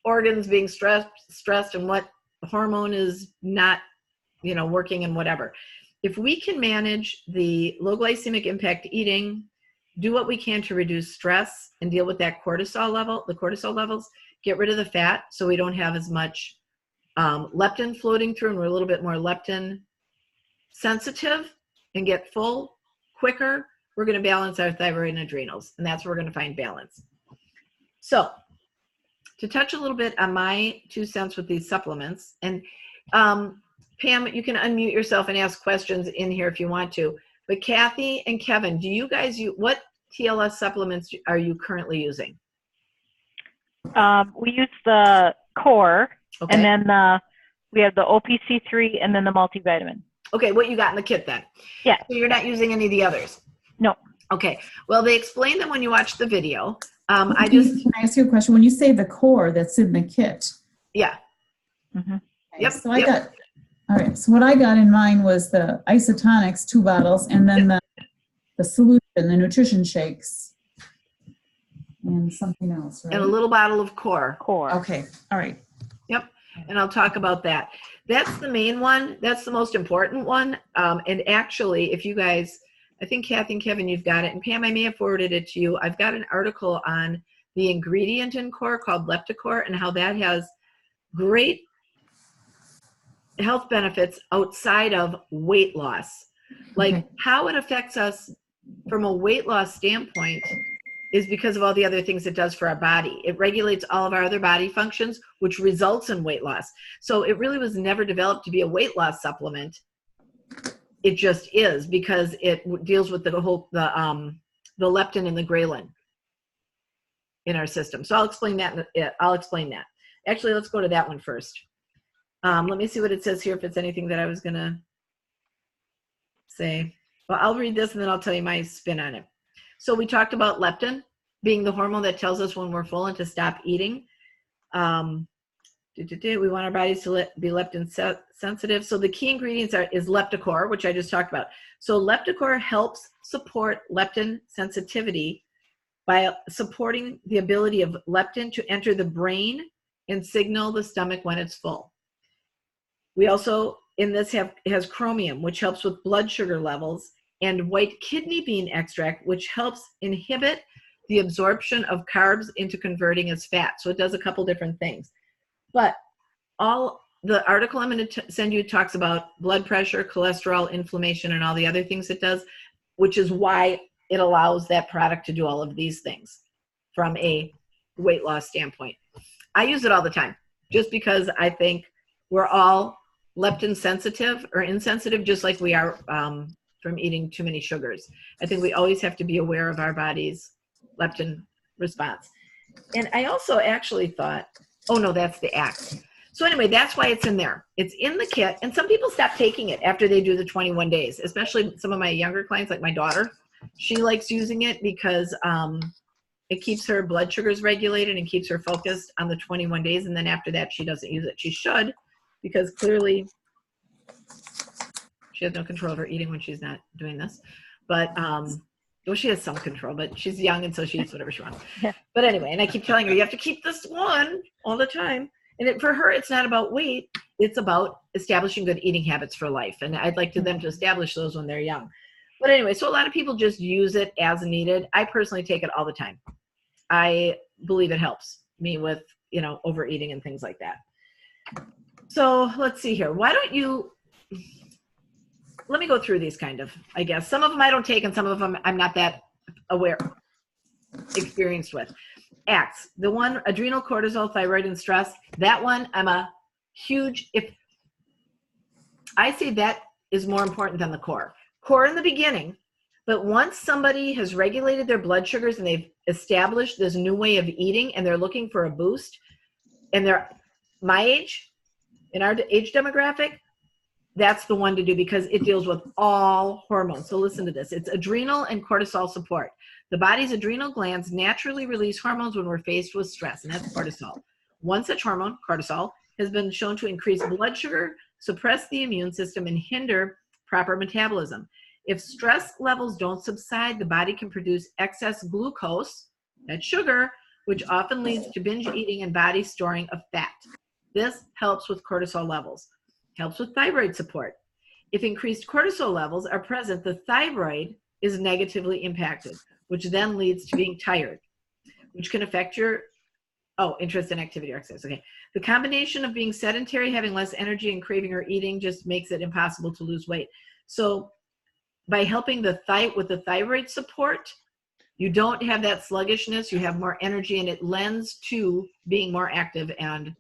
S1: organs being stressed and what hormone is not, working and whatever. If we can manage the low glycemic impact eating, do what we can to reduce stress and deal with that cortisol levels, get rid of the fat so we don't have as much leptin floating through, and we're a little bit more leptin sensitive and get full quicker, we're going to balance our thyroid and adrenals, and that's where we're going to find balance. So to touch a little bit on my 2 cents with these supplements, and Pam, you can unmute yourself and ask questions in here if you want to, but Kathy and Kevin, do you guys what TLS supplements are you currently using?
S4: We use the core,
S1: Okay.
S4: and then we have the OPC3 and then the multivitamin.
S1: Okay, what you got in the kit then?
S4: Yeah.
S1: So you're not using any of the others?
S4: No.
S1: Okay, well, they explained them when you watched the video.
S2: Can I ask you a question? When you say the core that's in the kit.
S1: Yeah.
S4: Mm-hmm.
S1: Yep.
S2: So all right. So what I got in mine was the isotonics, 2 bottles, and then the solution, the nutrition shakes, and something else, right?
S1: And a little bottle of core.
S2: Okay. All right.
S1: Yep. And I'll talk about that. That's the main one. That's the most important one. And actually, if you guys, I think Kathy and Kevin, you've got it. And Pam, I may have forwarded it to you. I've got an article on the ingredient in core called Lepticor and how that has great health benefits outside of weight loss. Like how it affects us from a weight loss standpoint is because of all the other things it does for our body. It regulates all of our other body functions, which results in weight loss. So it really was never developed to be a weight loss supplement. It just is, because it deals with the leptin and the ghrelin in our system. So I'll explain that. Actually, let's go to that one first. Let me see what it says here, if it's anything that I was going to say. Well, I'll read this and then I'll tell you my spin on it. So we talked about leptin being the hormone that tells us when we're full and to stop eating. We want our bodies to be leptin sensitive. So the key ingredients is Lepticor, which I just talked about. So Lepticor helps support leptin sensitivity by supporting the ability of leptin to enter the brain and signal the stomach when it's full. We also, in this, has chromium, which helps with blood sugar levels, and white kidney bean extract, which helps inhibit the absorption of carbs into converting as fat. So it does a couple different things. But the article I'm going to send you talks about blood pressure, cholesterol, inflammation, and all the other things it does, which is why it allows that product to do all of these things from a weight loss standpoint. I use it all the time just because I think we're all leptin sensitive or insensitive, just like we are from eating too many sugars. I think we always have to be aware of our body's leptin response. And I also actually thought, oh no, that's the Axe. So anyway, that's why it's in there. It's in the kit. And some people stop taking it after they do the 21 days, especially some of my younger clients, like my daughter. She likes using it because it keeps her blood sugars regulated and keeps her focused on the 21 days. And then after that, she doesn't use it. She should, because clearly She has no control over eating when she's not doing this. But, well, she has some control, but she's young, and so she eats whatever she wants.
S4: Yeah.
S1: But anyway, and I keep telling her, you have to keep this one all the time. And for her, it's not about weight. It's about establishing good eating habits for life. And I'd like them to establish those when they're young. But anyway, so a lot of people just use it as needed. I personally take it all the time. I believe it helps me with, overeating and things like that. So let's see here. Why don't you, let me go through these kind of, I guess. Some of them I don't take, and some of them I'm not that experienced with. Acts, the one, adrenal, cortisol, thyroid, and stress, that one I'm a huge, if I say that is more important than the core. Core in the beginning, but once somebody has regulated their blood sugars and they've established this new way of eating and they're looking for a boost, and they're my age, in our age demographic, that's the one to do because it deals with all hormones. So listen to this. It's adrenal and cortisol support. The body's adrenal glands naturally release hormones when we're faced with stress, and that's cortisol. One such hormone, cortisol, has been shown to increase blood sugar, suppress the immune system, and hinder proper metabolism. If stress levels don't subside, the body can produce excess glucose, that's sugar, which often leads to binge eating and body storing of fat. This helps with cortisol levels. Helps with thyroid support. If increased cortisol levels are present, the thyroid is negatively impacted, which then leads to being tired, which can affect your, interest in activity or exercise. Okay. The combination of being sedentary, having less energy, and craving or eating just makes it impossible to lose weight. So by helping with the thyroid support, you don't have that sluggishness, you have more energy, and it lends to being more active and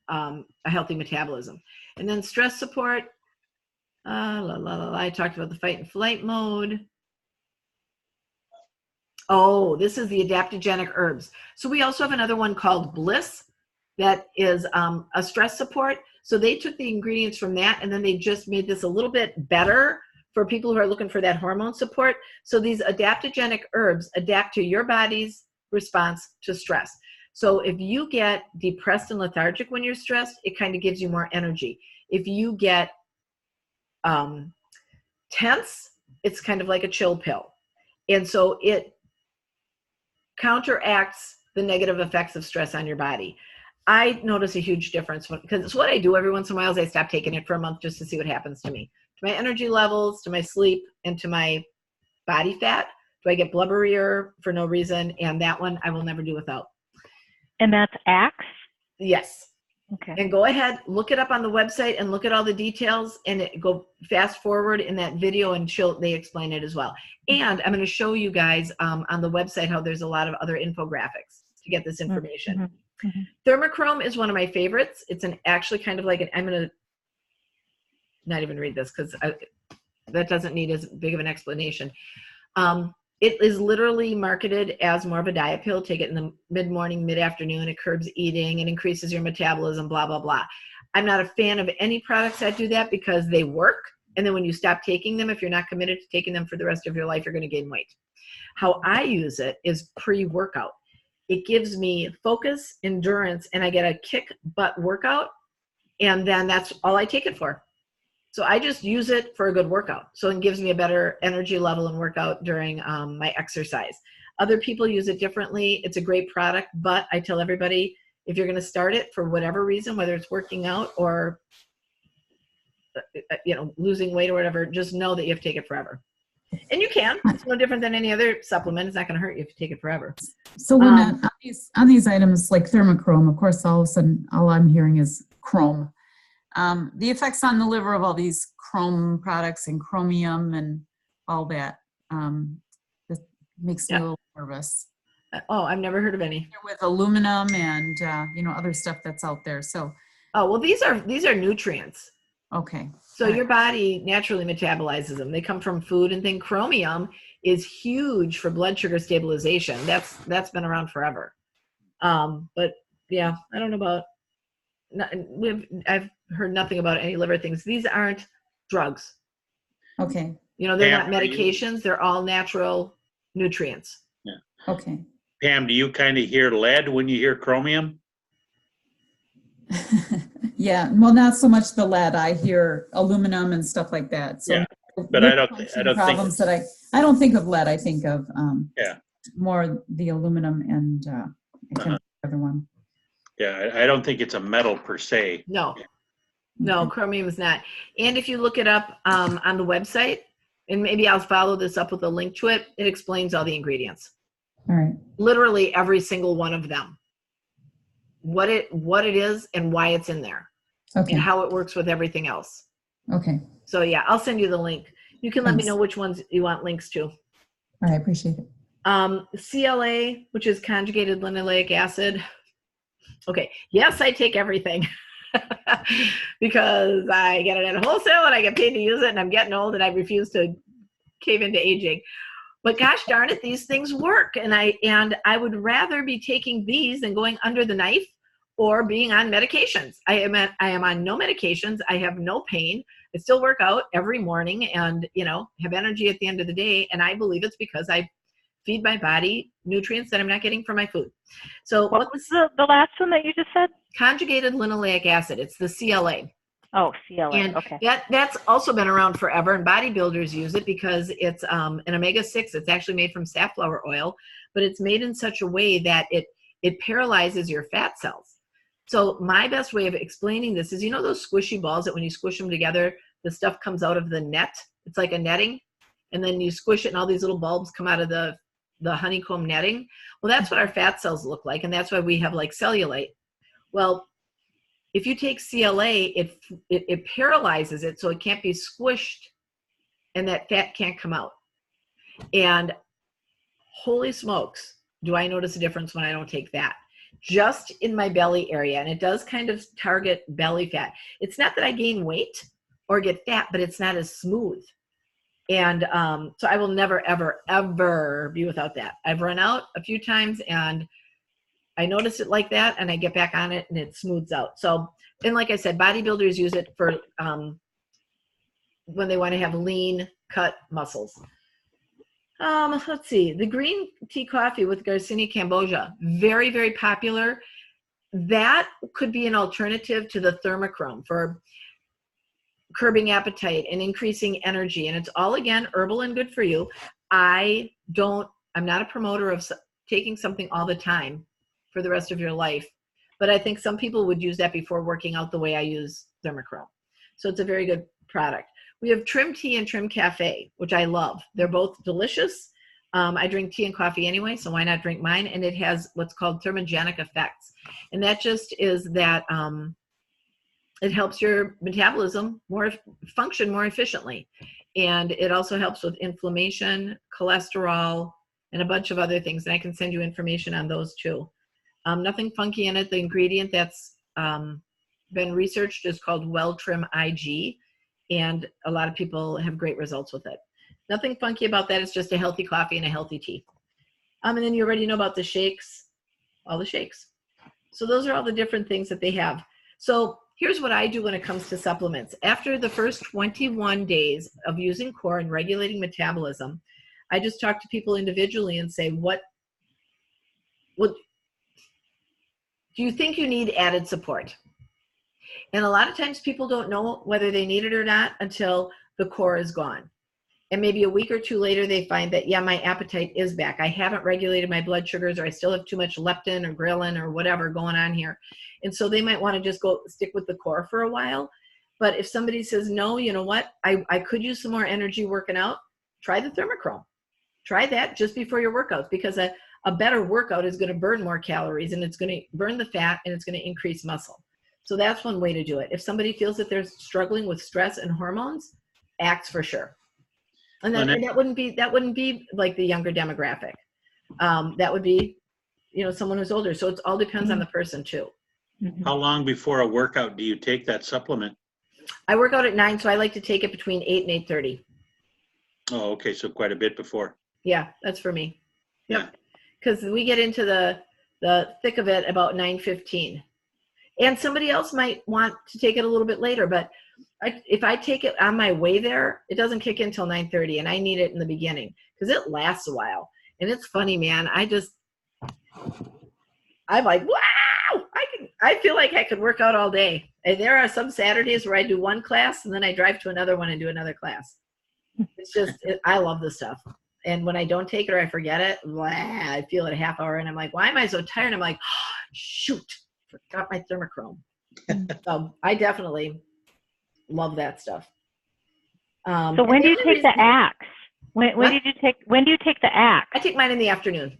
S1: a healthy metabolism. And then stress support, I talked about the fight and flight mode. Oh, this is the adaptogenic herbs. So we also have another one called Bliss that is a stress support. So they took the ingredients from that and then they just made this a little bit better for people who are looking for that hormone support. So these adaptogenic herbs adapt to your body's response to stress. So if you get depressed and lethargic when you're stressed, it kind of gives you more energy. If you get tense, it's kind of like a chill pill. And so it counteracts the negative effects of stress on your body. I notice a huge difference because it's what I do every once in a while is I stop taking it for a month just to see what happens to me, to my energy levels, to my sleep, and to my body fat. Do I get blubberier for no reason? And that one I will never do without.
S4: And that's Axe?
S1: Yes.
S4: Okay.
S1: And go ahead, look it up on the website and look at all the details and go fast forward in that video and they explain it as well. And I'm going to show you guys on the website how there's a lot of other infographics to get this information.
S4: Mm-hmm. Mm-hmm.
S1: Thermochrome is one of my favorites. It's actually kind of like I'm going to not even read this because that doesn't need as big of an explanation. It is literally marketed as more of a diet pill. Take it in the mid-morning, mid-afternoon. It curbs eating and increases your metabolism, blah, blah, blah. I'm not a fan of any products that do that because they work. And then when you stop taking them, if you're not committed to taking them for the rest of your life, you're going to gain weight. How I use it is pre-workout. It gives me focus, endurance, and I get a kick butt workout. And then that's all I take it for. So I just use it for a good workout. So it gives me a better energy level and workout during my exercise. Other people use it differently. It's a great product, but I tell everybody, if you're going to start it for whatever reason, whether it's working out or losing weight or whatever, just know that you have to take it forever. And you can. It's no different than any other supplement. It's not going to hurt you if you take it forever.
S2: So when on these items like thermochrome, of course, all of a sudden, all I'm hearing is chrome. The effects on the liver of all these chrome products and chromium and all that, that makes me a little nervous.
S1: Oh, I've never heard of any.
S2: With aluminum and other stuff that's out there. So.
S1: Oh well, these are nutrients.
S2: Okay.
S1: So your body naturally metabolizes them. They come from food, and then chromium is huge for blood sugar stabilization. That's been around forever. But yeah, I don't know about. I've heard nothing about any liver things. These aren't drugs.
S2: Okay.
S1: They're not medications. They're all natural nutrients.
S3: Yeah.
S2: Okay.
S3: Pam, do you kind of hear lead when you hear chromium?
S2: Yeah, well, not so much the lead. I hear aluminum and stuff like that. So
S3: Yeah, but I don't think,
S2: problems that I don't think of lead. I think of
S3: Yeah.
S2: more the aluminum and I can't think of the other one.
S3: yeah, I don't think it's a metal per se.
S1: No, no, chromium is not. And if you look it up on the website, and maybe I'll follow this up with a link to it, it explains all the ingredients.
S2: All right.
S1: Literally every single one of them. What it is and why it's in there.
S2: Okay.
S1: And how it works with everything else.
S2: Okay.
S1: So yeah, I'll send you the link. You can let me
S2: Thanks.
S1: know which ones you want links to.
S2: All right, appreciate it.
S1: CLA, which is conjugated linoleic acid. Okay, yes, I take everything because I get it at wholesale and I get paid to use it, and I'm getting old and I refuse to cave into aging. But gosh darn it, these things work, and I would rather be taking these than going under the knife or being on medications. I am on no medications. I have no pain. I still work out every morning and, have energy at the end of the day. And I believe it's because I feed my body nutrients that I'm not getting from my food. So
S4: what was the last one that you just said?
S1: Conjugated linoleic acid. It's the CLA.
S4: Oh, CLA.
S1: And
S4: okay.
S1: That's also been around forever, and bodybuilders use it because it's an omega-6. It's actually made from safflower oil, but it's made in such a way that it paralyzes your fat cells. So my best way of explaining this is, those squishy balls that when you squish them together, the stuff comes out of the net. It's like a netting, and then you squish it and all these little bulbs come out of the honeycomb netting. Well, that's what our fat cells look like, and that's why we have like cellulite. Well, if you take CLA, it paralyzes it so it can't be squished and that fat can't come out. And holy smokes, do I notice a difference when I don't take that? Just in my belly area, and it does kind of target belly fat. It's not that I gain weight or get fat, but it's not as smooth. And so I will never, ever, ever be without that. I've run out a few times and I notice it like that, and I get back on it and it smooths out. So, and like I said, bodybuilders use it for when they want to have lean cut muscles. Let's see, the green tea coffee with Garcinia cambogia, very, very popular. That could be an alternative to the thermochrome for curbing appetite and increasing energy. And it's all, again, herbal and good for you. I'm not a promoter of taking something all the time for the rest of your life, but I think some people would use that before working out the way I use thermochrome. So it's a very good product. We have Trim Tea and Trim Cafe, which I love. They're both delicious. I drink tea and coffee anyway, so why not drink mine? And it has what's called thermogenic effects. And that just is that it helps your metabolism function more efficiently. And it also helps with inflammation, cholesterol, and a bunch of other things. And I can send you information on those too. Nothing funky in it. The ingredient that's been researched is called Well-Trim IG. And a lot of people have great results with it. Nothing funky about that. It's just a healthy coffee and a healthy tea. And then you already know about the shakes, all the shakes. So those are all the different things that they have. So here's what I do when it comes to supplements. After the first 21 days of using core and regulating metabolism, I just talk to people individually and say, what do you think you need added support? And a lot of times people don't know whether they need it or not until the core is gone. And maybe a week or two later, they find that, yeah, my appetite is back. I haven't regulated my blood sugars, or I still have too much leptin or ghrelin or whatever going on here. And so they might want to just go stick with the core for a while. But if somebody says, no, you know what, I could use some more energy working out, try the thermochrome. Try that just before your workouts, because a better workout is going to burn more calories, and it's going to burn the fat, and it's going to increase muscle. So that's one way to do it. If somebody feels that they're struggling with stress and hormones, Axe for sure. And that wouldn't be like the younger demographic. That would be, someone who's older. So it all depends on the person too.
S3: How long before a workout do you take that supplement?
S1: I work out at 9, so I like to take it between 8 and 8:30.
S3: Oh, okay. So quite a bit before.
S1: Yeah, that's for me.
S3: Yeah.
S1: Because we get into the thick of it about 9:15. And somebody else might want to take it a little bit later, but if I take it on my way there, it doesn't kick in until 9:30, and I need it in the beginning because it lasts a while. And it's funny, man. I'm like, wow! I feel like I could work out all day. And there are some Saturdays where I do one class and then I drive to another one and do another class. It's just, I love this stuff. And when I don't take it or I forget it, blah, I feel it a half hour and I'm like, why am I so tired? I'm like, oh, shoot, forgot my thermochrome. So I definitely love that stuff.
S4: So when do you take the axe? When do you take the axe?
S1: I take mine in the afternoon.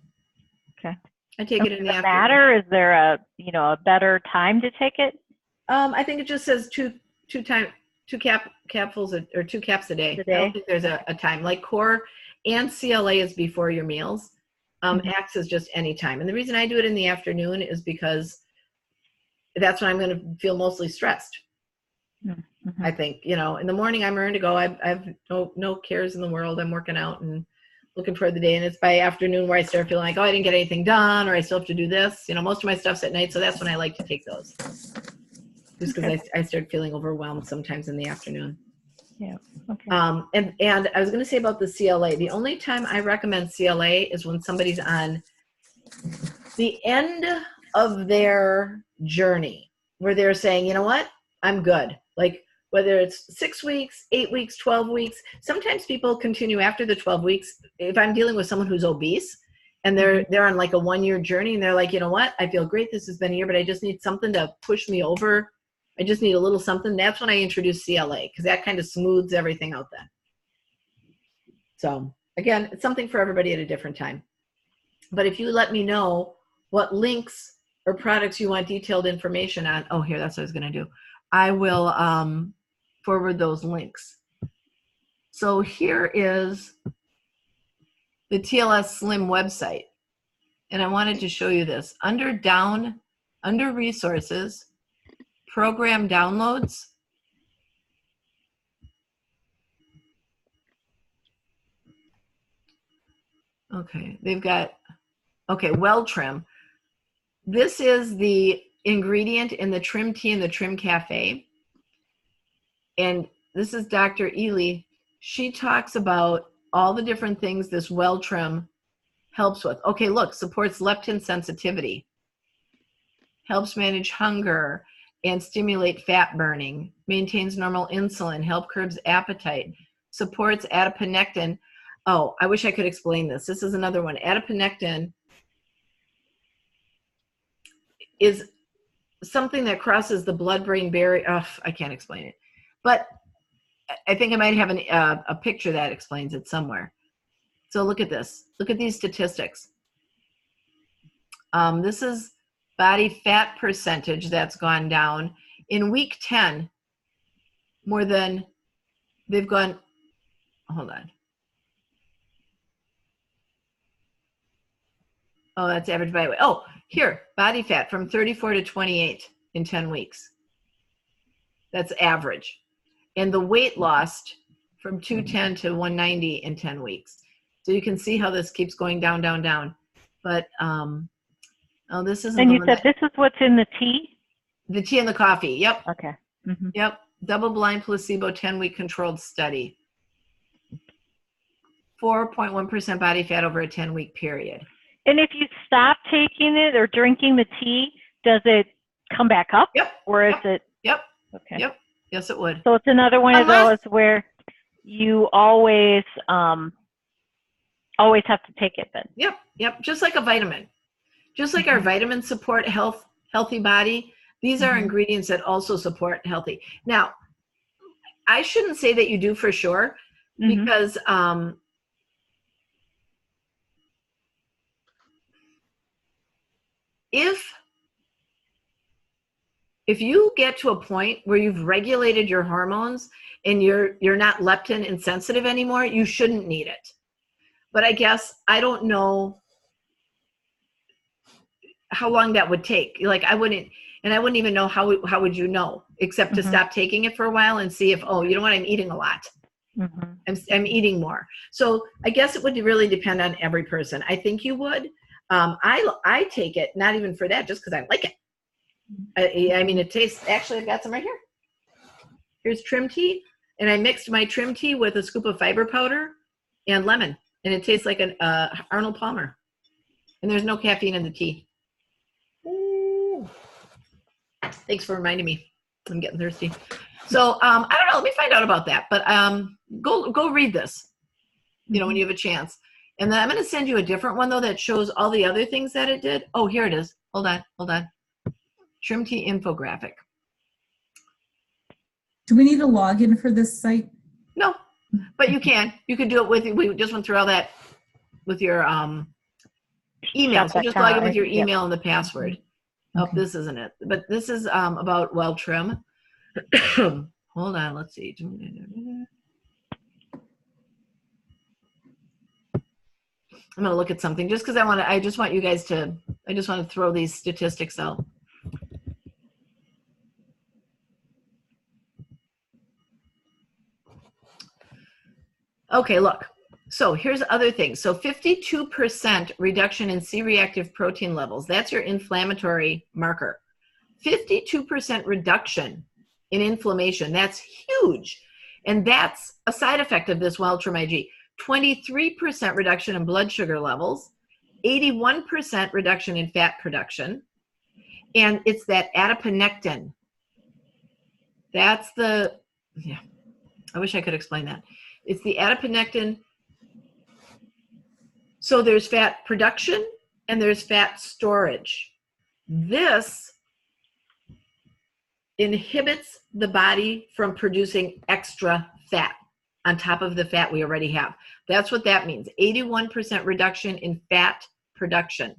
S4: Okay.
S1: I take it in the
S4: Does it
S1: afternoon.
S4: matter? Is there a better time to take it?
S1: I think it just says two capfuls or 2 caps a day. I don't think there's a time. Like core and CLA is before your meals. Axe is just any time. And the reason I do it in the afternoon is because that's when I'm going to feel mostly stressed.
S4: Mm-hmm.
S1: I think, in the morning I'm ready to go. I have no cares in the world. I'm working out and looking for the day. And it's by afternoon where I start feeling like, oh, I didn't get anything done, or I still have to do this. Most of my stuff's at night. So that's when I like to take those. Just because I start feeling overwhelmed sometimes in the afternoon.
S4: Yeah. Okay.
S1: And I was going to say about the CLA, the only time I recommend CLA is when somebody's on the end of their journey where they're saying, you know what, I'm good. Like whether it's 6 weeks, 8 weeks, 12 weeks, sometimes people continue after the 12 weeks. If I'm dealing with someone who's obese and they're on like a 1-year journey and they're like, you know what, I feel great. This has been a year, but I just need something to push me over. I just need a little something. That's when I introduce CLA because that kind of smooths everything out then. So again, it's something for everybody at a different time. But if you let me know what links or products you want detailed information on, oh, here, that's what I was going to do. I will forward those links. So here is the TLS Slim website. And I wanted to show you this. Under resources, program downloads. Okay, they've got, well trim. This is the ingredient in the Trim Tea and the Trim Cafe. And this is Dr. Ely. She talks about all the different things this well trim helps with. Okay, look, supports leptin sensitivity, helps manage hunger and stimulate fat burning, maintains normal insulin, help curbs appetite, supports adiponectin. Oh, I wish I could explain this. This is another one. Adiponectin is something that crosses the blood-brain barrier. Oh, I can't explain it. But I think I might have a picture that explains it somewhere. So look at this. Look at these statistics. This is body fat percentage that's gone down. In week 10, they've gone, hold on. Oh, that's average body weight. Oh, here, body fat from 34 to 28 in 10 weeks. That's average. And the weight lost from 210 to 190 in 10 weeks. So you can see how this keeps going down, down, down. But, oh, this isn't.
S4: And you said this is what's in the tea?
S1: The tea and the coffee, yep.
S4: Okay. Mm-hmm.
S1: Yep, double-blind placebo 10-week controlled study. 4.1% body fat over a 10-week period.
S4: And if you stop taking it or drinking the tea, does it come back up?
S1: Yep.
S4: Or is it?
S1: Yep.
S4: Okay.
S1: Yep. Yes, it would.
S4: So it's another one of those where you always have to take it then.
S1: Yep. Yep. Just like a vitamin. Just like our vitamins support healthy body, these are ingredients that also support healthy. Now, I shouldn't say that you do for sure because if you get to a point where you've regulated your hormones and you're not leptin insensitive anymore, you shouldn't need it. But I guess I don't know how long that would take. Like I wouldn't even know how would you know, except to stop taking it for a while and see if, oh, you know what, I'm eating a lot. I'm eating more. So I guess it would really depend on every person. I think you would. I take it, not even for that, just because I like it. I mean, it tastes, actually, I've got some right here. Here's Trim Tea, and I mixed my Trim Tea with a scoop of fiber powder and lemon, and it tastes like an Arnold Palmer. And there's no caffeine in the tea. Ooh. Thanks for reminding me. I'm getting thirsty. So I don't know. Let me find out about that. But go read this, when you have a chance. And then I'm going to send you a different one, though, that shows all the other things that it did. Oh, here it is. Hold on. Trim tea infographic.
S2: Do we need a login for this site?
S1: No, but you can. You could do it with, we just went through all that with your email. So just log in with your email and the password.
S2: Okay.
S1: Oh, this isn't it. But this is about well trim. Hold on, let's see. I'm going to look at something just because I just want you guys to, I just want to throw these statistics out. Okay, look. So here's other things. So 52% reduction in C-reactive protein levels. That's your inflammatory marker. 52% reduction in inflammation. That's huge. And that's a side effect of this Well Trim IG. 23% reduction in blood sugar levels. 81% reduction in fat production. And it's that adiponectin. That's the, yeah, I wish I could explain that. It's the adiponectin. So there's fat production and there's fat storage. This inhibits the body from producing extra fat on top of the fat we already have. That's what that means. 81% reduction in fat production.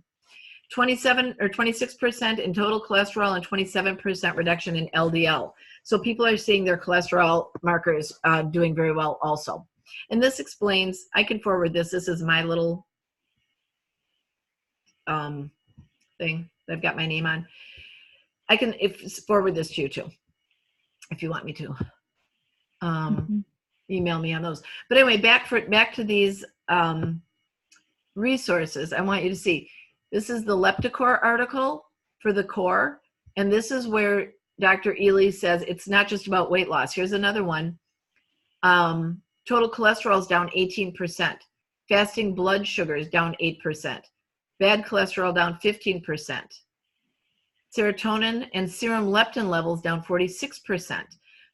S1: 26% in total cholesterol and 27% reduction in LDL. So people are seeing their cholesterol markers doing very well also. And this explains, I can forward this. This is my little thing that I've got my name on. I can forward this to you too, if you want me to. Email me on those. But anyway, back to these resources. I want you to see. This is the Leptocore article for the core, and this is where Dr. Ely says it's not just about weight loss. Here's another one. Total cholesterol is down 18%. Fasting blood sugar is down 8%. Bad cholesterol down 15%. Serotonin and serum leptin levels down 46%.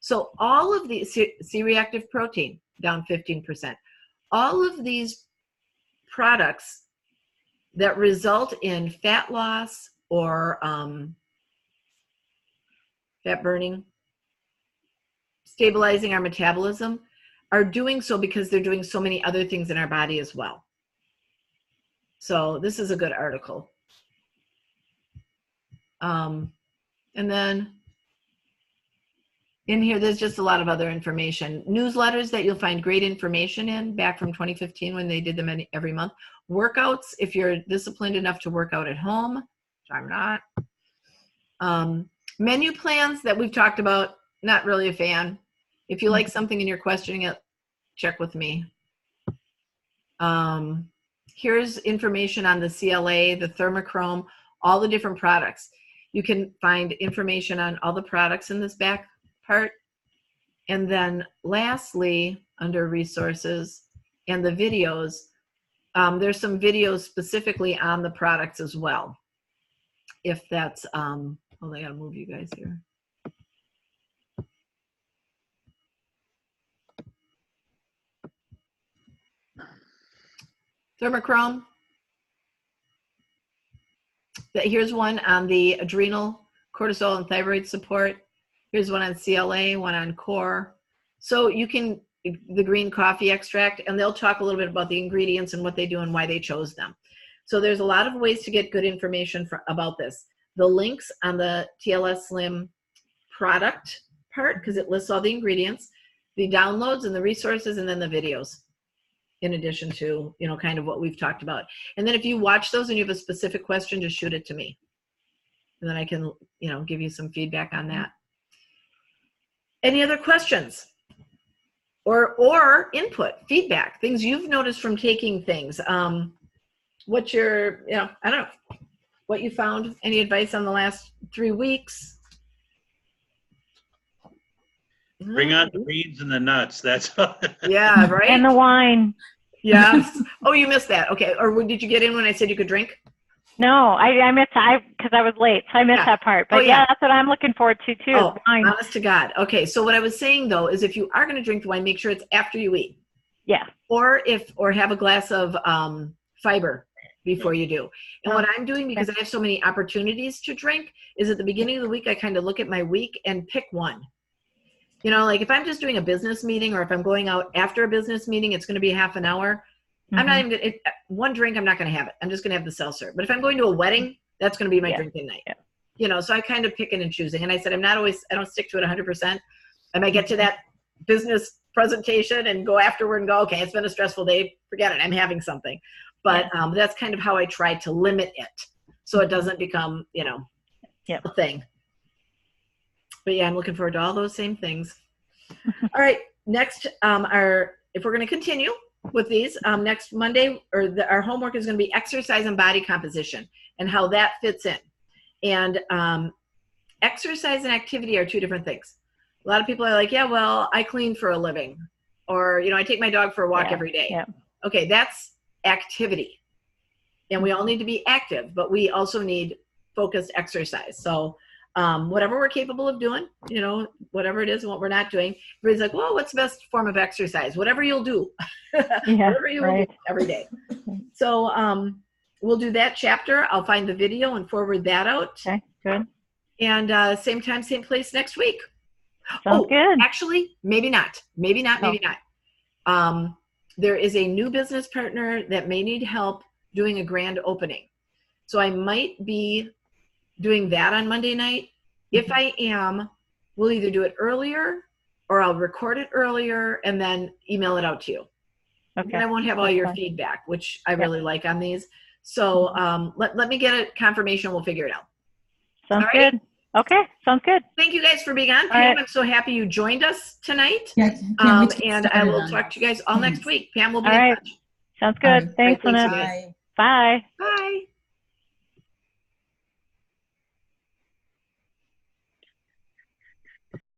S1: So all of these, C-reactive protein down 15%. All of these products that result in fat loss or fat burning, stabilizing our metabolism, are doing so because they're doing so many other things in our body as well. So this is a good article. And then in here, there's just a lot of other information. Newsletters that you'll find great information in back from 2015 when they did them every month. Workouts, if you're disciplined enough to work out at home, which I'm not. Menu plans that we've talked about, not really a fan. If you like something and you're questioning it, check with me. Here's information on the CLA, the thermochrome, all the different products. You can find information on all the products in this back part. And then lastly, under resources and the videos, there's some videos specifically on the products as well. If that's, hold on, I gotta move you guys here. Thermochrome. Here's one on the adrenal, cortisol, and thyroid support. Here's one on CLA, one on core. So you can, the green coffee extract, and they'll talk a little bit about the ingredients and what they do and why they chose them. So there's a lot of ways to get good information about this. The links on the TLS Slim product part, because it lists all the ingredients, the downloads and the resources, and then the videos, in addition to, kind of what we've talked about. And then if you watch those and you have a specific question, just shoot it to me. And then I can, give you some feedback on that. Any other questions? Or input, feedback, things you've noticed from taking things. What's your, I don't know, what you found, any advice on the last 3 weeks?
S3: Bring on the beans and the nuts. That's
S1: yeah, right?
S4: And the wine.
S1: Yes. Oh, you missed that. Okay. Or did you get in when I said you could drink?
S4: No, I missed because I was late, so I missed
S1: Yeah.
S4: that part.
S1: Oh,
S4: But
S1: yeah.
S4: that's what I'm looking forward to too.
S1: Oh,
S4: Wine.
S1: honest to God. Okay, so what I was saying though is if you are going to drink the wine, make sure it's after you eat,
S4: Yeah.
S1: or have a glass of fiber before you do. And what I'm doing, because I have so many opportunities to drink, is at the beginning of the week I kind of look at my week and pick one. You know, like if I'm just doing a business meeting, or if I'm going out after a business meeting, it's going to be half an hour. I'm not even going to, one drink, I'm not going to have it. I'm just going to have the seltzer. But if I'm going to a wedding, that's going to be my drinking night.
S4: Yeah.
S1: You know, so I kind of picking and choosing. And I said, I don't stick to it 100%. I might get to that business presentation and go afterward and go, okay, it's been a stressful day. Forget it. I'm having something. But that's kind of how I try to limit it, so it doesn't become, you know, a thing. But yeah, I'm looking forward to all those same things. All right. Next, if we're going to continue with these, next Monday, our homework is going to be exercise and body composition and how that fits in. And exercise and activity are two different things. A lot of people are like, yeah, well, I clean for a living, or, you know, I take my dog for a walk every day.
S4: Yeah.
S1: Okay, that's activity. And we all need to be active, but we also need focused exercise. So whatever we're capable of doing, you know, whatever it is and what we're not doing, everybody's like, well, what's the best form of exercise? Whatever you'll do. Whatever you will do every day. So we'll do that chapter. I'll find the video and forward that out.
S4: Okay, good.
S1: And same time, same place next week.
S4: Sounds good.
S1: Actually, maybe not. Maybe not. There is a new business partner that may need help doing a grand opening. So I might be doing that on Monday night. If I am, we'll either do it earlier or I'll record it earlier and then email it out to you.
S4: Okay.
S1: And I won't have all your feedback, which I really like on these. So let me get a confirmation. We'll figure it out.
S4: Sounds good. Okay, sounds good.
S1: Thank you guys for being on. Pam, I'm so happy you joined us tonight.
S2: Yeah,
S1: and I will talk to you guys all next week. Pam will be in touch.
S4: Sounds good. Thanks,
S1: Thanks,
S4: Lynette.
S1: guys.
S4: Bye.
S1: Bye.